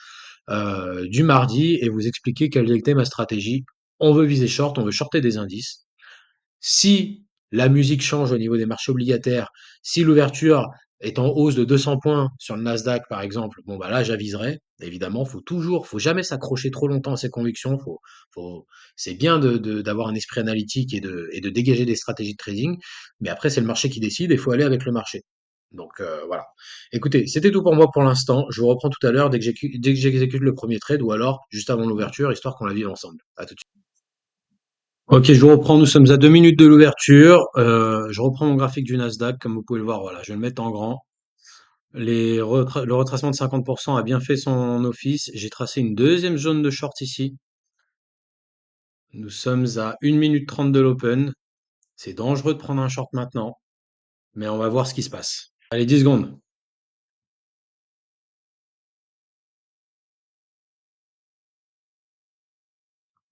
du mardi et vous expliquer quelle était ma stratégie. On veut viser short, on veut shorter des indices. Si la musique change au niveau des marchés obligataires, si l'ouverture est en hausse de 200 points sur le Nasdaq, par exemple, bon, bah là, j'aviserai. Évidemment, faut jamais s'accrocher trop longtemps à ses convictions. C'est bien d'avoir un esprit analytique et de dégager des stratégies de trading. Mais après, c'est le marché qui décide et il faut aller avec le marché. Donc, voilà. Écoutez, c'était tout pour moi pour l'instant. Je vous reprends tout à l'heure dès que j'exécute le premier trade ou alors juste avant l'ouverture, histoire qu'on la vive ensemble. À tout de suite. Ok, je reprends. Nous sommes à 2 minutes de l'ouverture. Je reprends mon graphique du Nasdaq, comme vous pouvez le voir. Voilà, je vais le mettre en grand. Le retracement de 50% a bien fait son office. J'ai tracé une deuxième zone de short ici. Nous sommes à 1 minute 30 de l'open. C'est dangereux de prendre un short maintenant, mais on va voir ce qui se passe. Allez, 10 secondes.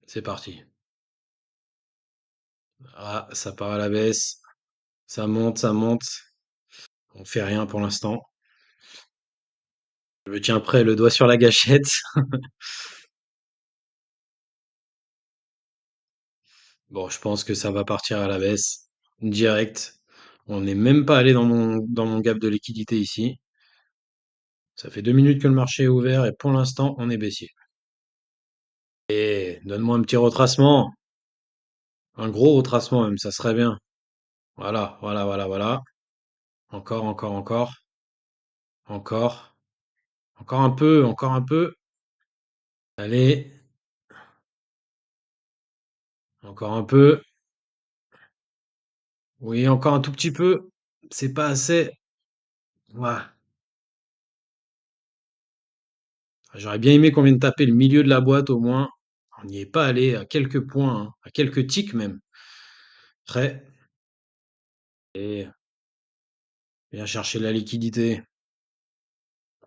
C'est parti. Ah, ça part à la baisse. Ça monte, ça monte. On fait rien pour l'instant. Je me tiens prêt, le doigt sur la gâchette. Bon, je pense que ça va partir à la baisse. Direct. On n'est même pas allé dans mon gap de liquidité ici. Ça fait 2 minutes que le marché est ouvert et pour l'instant, on est baissier. Et donne-moi un petit retracement. Un gros retracement même, ça serait bien. Voilà, voilà, voilà, voilà. Encore, encore, encore. Encore. Encore un peu, encore un peu. Allez, encore un peu. Oui, encore un tout petit peu. C'est pas assez. Ouais. J'aurais bien aimé qu'on vienne taper le milieu de la boîte au moins. On n'y est pas allé à quelques points, hein, à quelques ticks même. Prêt. Et viens chercher la liquidité.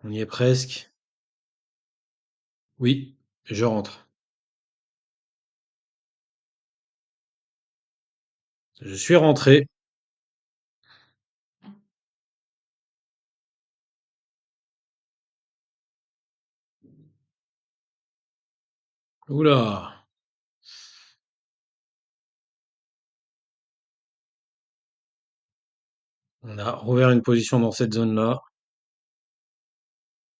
On y est presque. Oui, je rentre. Je suis rentré. Oula. On a rouvert une position dans cette zone-là.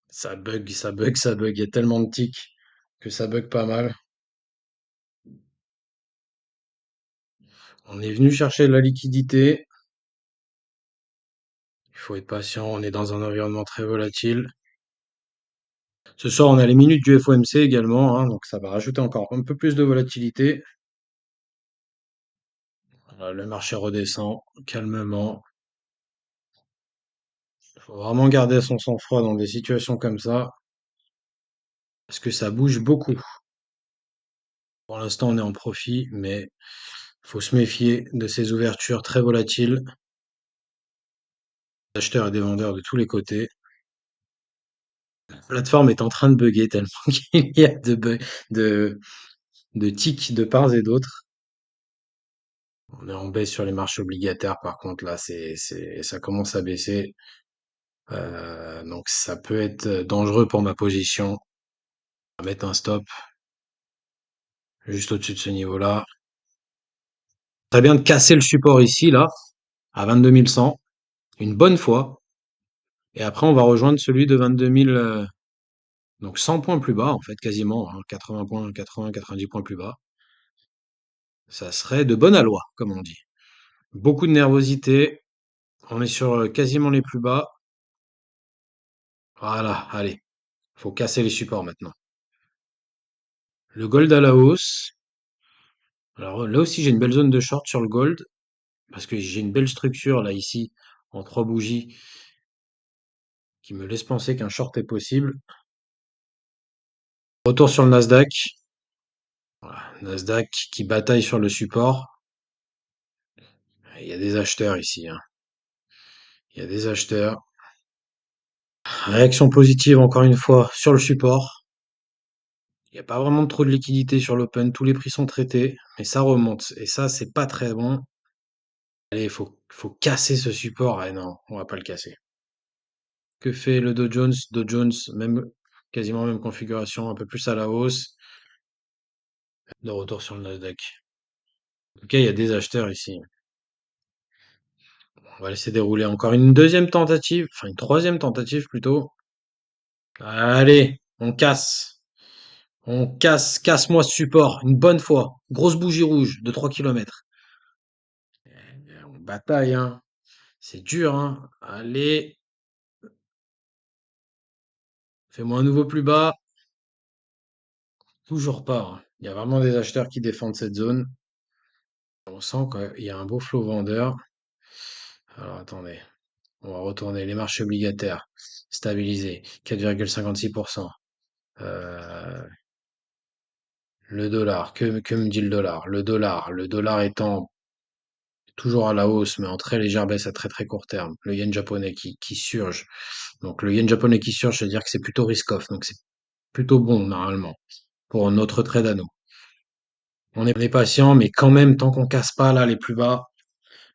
Ça bug, ça bug, ça bug. Il y a tellement de ticks que ça bug pas mal. On est venu chercher de la liquidité. Il faut être patient. On est dans un environnement très volatile. Ce soir, on a les minutes du FOMC également, hein, donc ça va rajouter encore un peu plus de volatilité. Voilà, le marché redescend calmement. Il faut vraiment garder son sang-froid dans des situations comme ça, parce que ça bouge beaucoup. Pour l'instant, on est en profit, mais faut se méfier de ces ouvertures très volatiles. Acheteurs et des vendeurs de tous les côtés. La plateforme est en train de bugger tellement qu'il y a de, de tics de part et d'autre. On est en baisse sur les marchés obligataires, par contre, là, ça commence à baisser. Donc, ça peut être dangereux pour ma position. On va mettre un stop juste au-dessus de ce niveau-là. Très bien de casser le support ici, là, à 22 100, une bonne fois. Et après, on va rejoindre celui de 22 000, donc 100 points plus bas, en fait, quasiment, hein, 80 points, 80, 90 points plus bas. Ça serait de bonne aloi, comme on dit. Beaucoup de nervosité. On est sur quasiment les plus bas. Voilà, allez, faut casser les supports maintenant. Le gold à la hausse. Alors là aussi, j'ai une belle zone de short sur le gold, parce que j'ai une belle structure là ici, en trois bougies, qui me laisse penser qu'un short est possible. Retour sur le Nasdaq. Voilà, Nasdaq qui bataille sur le support. Il y a des acheteurs ici, hein. Il y a des acheteurs. Réaction positive encore une fois sur le support. Il n'y a pas vraiment trop de liquidité sur l'open. Tous les prix sont traités, mais ça remonte. Et ça, c'est pas très bon. Allez, faut casser ce support. Ah non, on va pas le casser. Que fait le Dow Jones? Dow Jones, même, quasiment même configuration, un peu plus à la hausse. De retour sur le Nasdaq. Ok, il y a des acheteurs ici. On va laisser dérouler encore une deuxième tentative, enfin une troisième tentative plutôt. Allez, on casse. On casse, casse-moi ce support, une bonne fois. Grosse bougie rouge de 3 km. On bataille, hein. C'est dur, hein. Allez, fais-moi un nouveau plus bas. Toujours pas, hein. Il y a vraiment des acheteurs qui défendent cette zone. On sent qu'il y a un beau flot vendeur. Alors attendez, on va retourner les marchés obligataires. Stabilisés, 4,56%. Euh, le dollar, que me dit le dollar? Le dollar étant toujours à la hausse, mais en très légère baisse à très très court terme. Le yen japonais qui surge. Donc le yen japonais qui surge, c'est-à-dire que c'est plutôt risk-off. Donc c'est plutôt bon normalement pour notre trade à nous. On est patient, mais quand même, tant qu'on casse pas là les plus bas,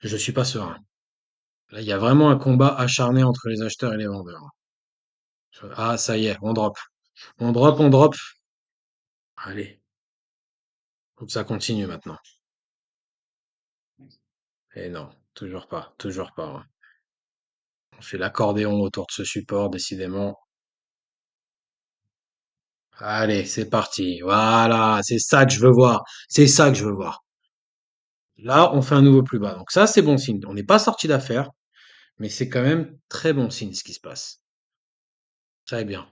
je suis pas serein. Là, il y a vraiment un combat acharné entre les acheteurs et les vendeurs. Ah, ça y est, on drop. On drop, on drop. Allez, faut que ça continue maintenant. Et non, toujours pas, toujours pas, hein. On fait l'accordéon autour de ce support, décidément. Allez, c'est parti. Voilà, c'est ça que je veux voir. C'est ça que je veux voir. Là, on fait un nouveau plus bas. Donc ça, c'est bon signe. On n'est pas sorti d'affaire, mais c'est quand même très bon signe ce qui se passe. Très bien.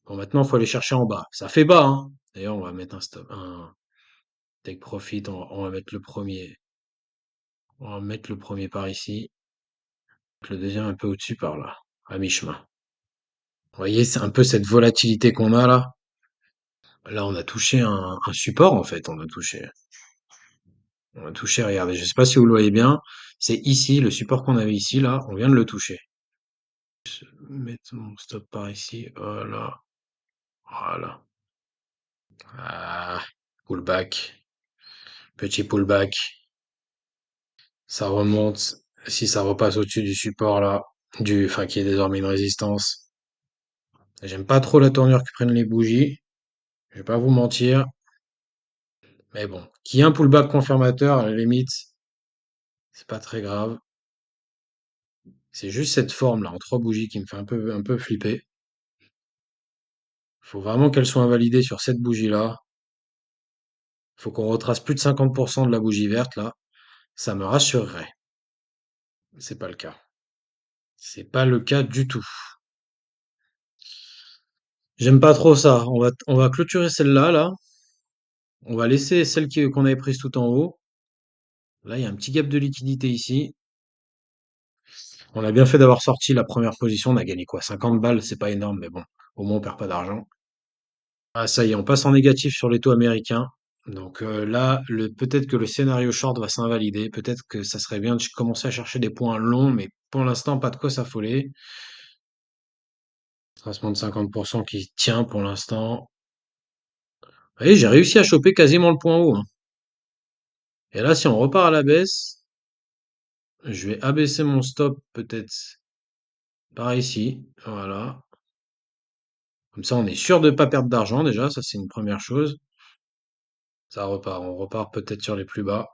Bon, maintenant, il faut aller chercher en bas. Ça fait bas, hein. D'ailleurs, on va mettre un stop, un take profit. On va mettre le premier. On va mettre le premier par ici. Le deuxième un peu au-dessus par là, à mi-chemin. Vous voyez, c'est un peu cette volatilité qu'on a là. Là, on a touché un support en fait. On a touché, regardez, je sais pas si vous le voyez bien. C'est ici, le support qu'on avait ici, là, on vient de le toucher. Mettre mon stop par ici. Voilà. Voilà. Ah, pullback. Petit pullback. Ça remonte. Si ça repasse au-dessus du support là, enfin qui est désormais une résistance. J'aime pas trop la tournure que prennent les bougies. Je vais pas vous mentir. Mais bon, qu'il y ait un pullback confirmateur, à la limite, c'est pas très grave. C'est juste cette forme là, en trois bougies, qui me fait un peu flipper. Faut vraiment qu'elle soit invalidée sur cette bougie là. Faut qu'on retrace plus de 50% de la bougie verte là. Ça me rassurerait. C'est pas le cas. C'est pas le cas du tout. J'aime pas trop ça. On va clôturer celle-là, là. On va laisser celle qu'on avait prise tout en haut. Là, il y a un petit gap de liquidité ici. On a bien fait d'avoir sorti la première position. On a gagné quoi? 50 balles, c'est pas énorme, mais bon, au moins on perd pas d'argent. Ah, ça y est, on passe en négatif sur les taux américains. Donc là, peut-être que le scénario short va s'invalider. Peut-être que ça serait bien de commencer à chercher des points longs, mais pour l'instant, pas de quoi s'affoler. Tracement de 50% qui tient pour l'instant. Vous voyez, j'ai réussi à choper quasiment le point haut, hein. Et là, si on repart à la baisse, je vais abaisser mon stop peut-être par ici. Voilà. Comme ça, on est sûr de ne pas perdre d'argent déjà. Ça, c'est une première chose. Ça repart. On repart peut-être sur les plus bas.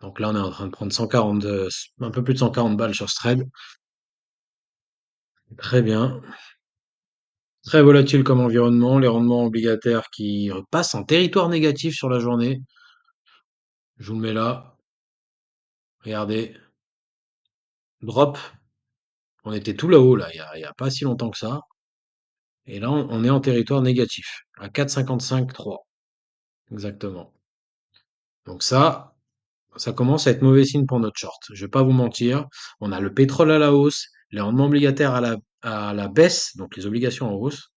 Donc là, on est en train de prendre 140, un peu plus de 140 balles sur ce trade. Très bien. Très volatile comme environnement. Les rendements obligataires qui repassent en territoire négatif sur la journée. Je vous le mets là. Regardez. Drop. On était tout là-haut, là, il y a pas si longtemps que ça. Et là, on est en territoire négatif. À 4,55,3. Exactement. Donc ça commence à être mauvais signe pour notre short. Je vais pas vous mentir. On a le pétrole à la hausse, les rendements obligataires à la baisse, donc les obligations en hausse.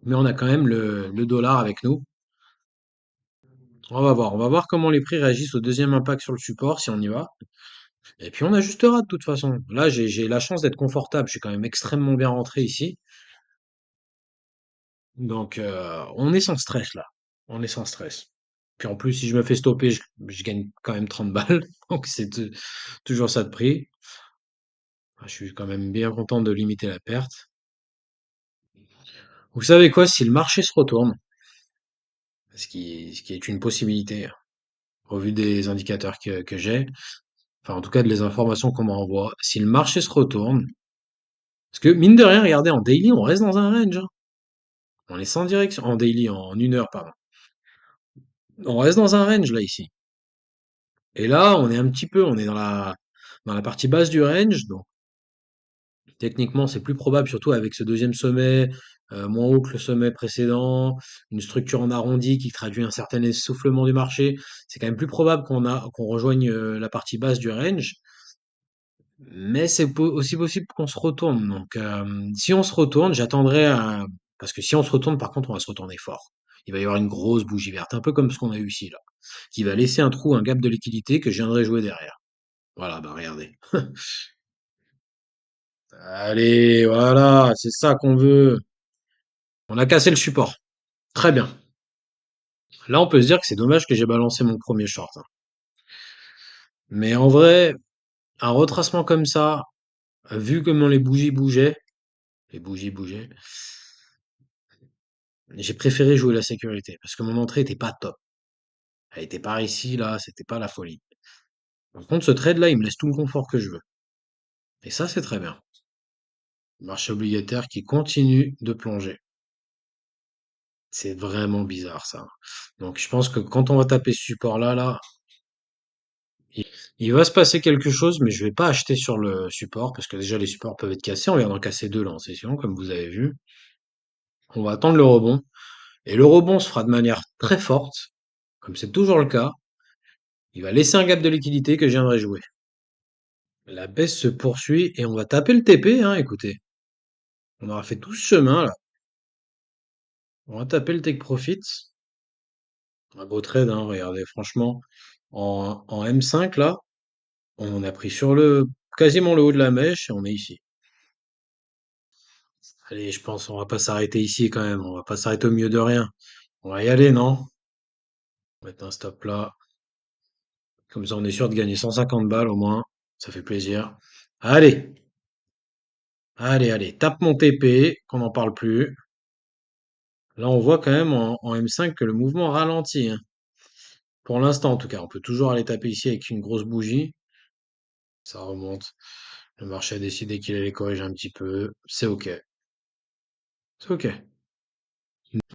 Mais on a quand même le dollar avec nous. On va voir. On va voir comment les prix réagissent au deuxième impact sur le support, si on y va. Et puis on ajustera de toute façon. Là, j'ai la chance d'être confortable. Je suis quand même extrêmement bien rentré ici. Donc on est sans stress là. On est sans stress. Puis en plus, si je me fais stopper, je gagne quand même 30 balles. Donc c'est toujours ça de prix. Ah, je suis quand même bien content de limiter la perte. Vous savez quoi, si le marché se retourne, ce qui est une possibilité au vu des indicateurs que j'ai, enfin en tout cas de les informations qu'on m'envoie, si le marché se retourne, parce que mine de rien, regardez, en daily, on reste dans un range, hein. On est sans direction, en daily, en une heure, pardon. On reste dans un range là ici. Et là, on est un petit peu, on est dans la partie basse du range, donc techniquement, c'est plus probable, surtout avec ce deuxième sommet, moins haut que le sommet précédent, une structure en arrondi qui traduit un certain essoufflement du marché. C'est quand même plus probable qu'on rejoigne la partie basse du range, mais c'est aussi possible qu'on se retourne. Donc, si on se retourne, parce que si on se retourne, par contre, on va se retourner fort. Il va y avoir une grosse bougie verte, un peu comme ce qu'on a eu ici, là, qui va laisser un trou, un gap de liquidité que je viendrai jouer derrière. Voilà, bah regardez. Allez, voilà, c'est ça qu'on veut. On a cassé le support. Très bien. Là, on peut se dire que c'est dommage que j'ai balancé mon premier short, hein. Mais en vrai, un retracement comme ça, vu comment les bougies bougeaient, j'ai préféré jouer la sécurité parce que mon entrée était pas top. Elle était par ici, là, c'était pas la folie. Par contre, ce trade-là, il me laisse tout le confort que je veux. Et ça, c'est très bien. Marché obligataire qui continue de plonger. C'est vraiment bizarre, ça. Donc, je pense que quand on va taper ce support-là, là, il va se passer quelque chose, mais je vais pas acheter sur le support parce que déjà les supports peuvent être cassés. On vient d'en casser deux là en session, comme vous avez vu. On va attendre le rebond. Et le rebond se fera de manière très forte, comme c'est toujours le cas. Il va laisser un gap de liquidité que je viendrai jouer. La baisse se poursuit et on va taper le TP, hein, écoutez. On aura fait tout ce chemin là. On va taper le take profit. Un beau trade, hein, regardez, franchement. En M5 là, on a pris sur quasiment le haut de la mèche et on est ici. Allez, je pense on va pas s'arrêter ici quand même. On va pas s'arrêter au milieu de rien. On va y aller, non? On va mettre un stop là. Comme ça, on est sûr de gagner 150 balles au moins. Ça fait plaisir. Allez, allez. Tape mon TP, qu'on n'en parle plus. Là, on voit quand même en M5 que le mouvement ralentit, hein. Pour l'instant, en tout cas. On peut toujours aller taper ici avec une grosse bougie. Ça remonte. Le marché a décidé qu'il allait corriger un petit peu. C'est OK. C'est OK.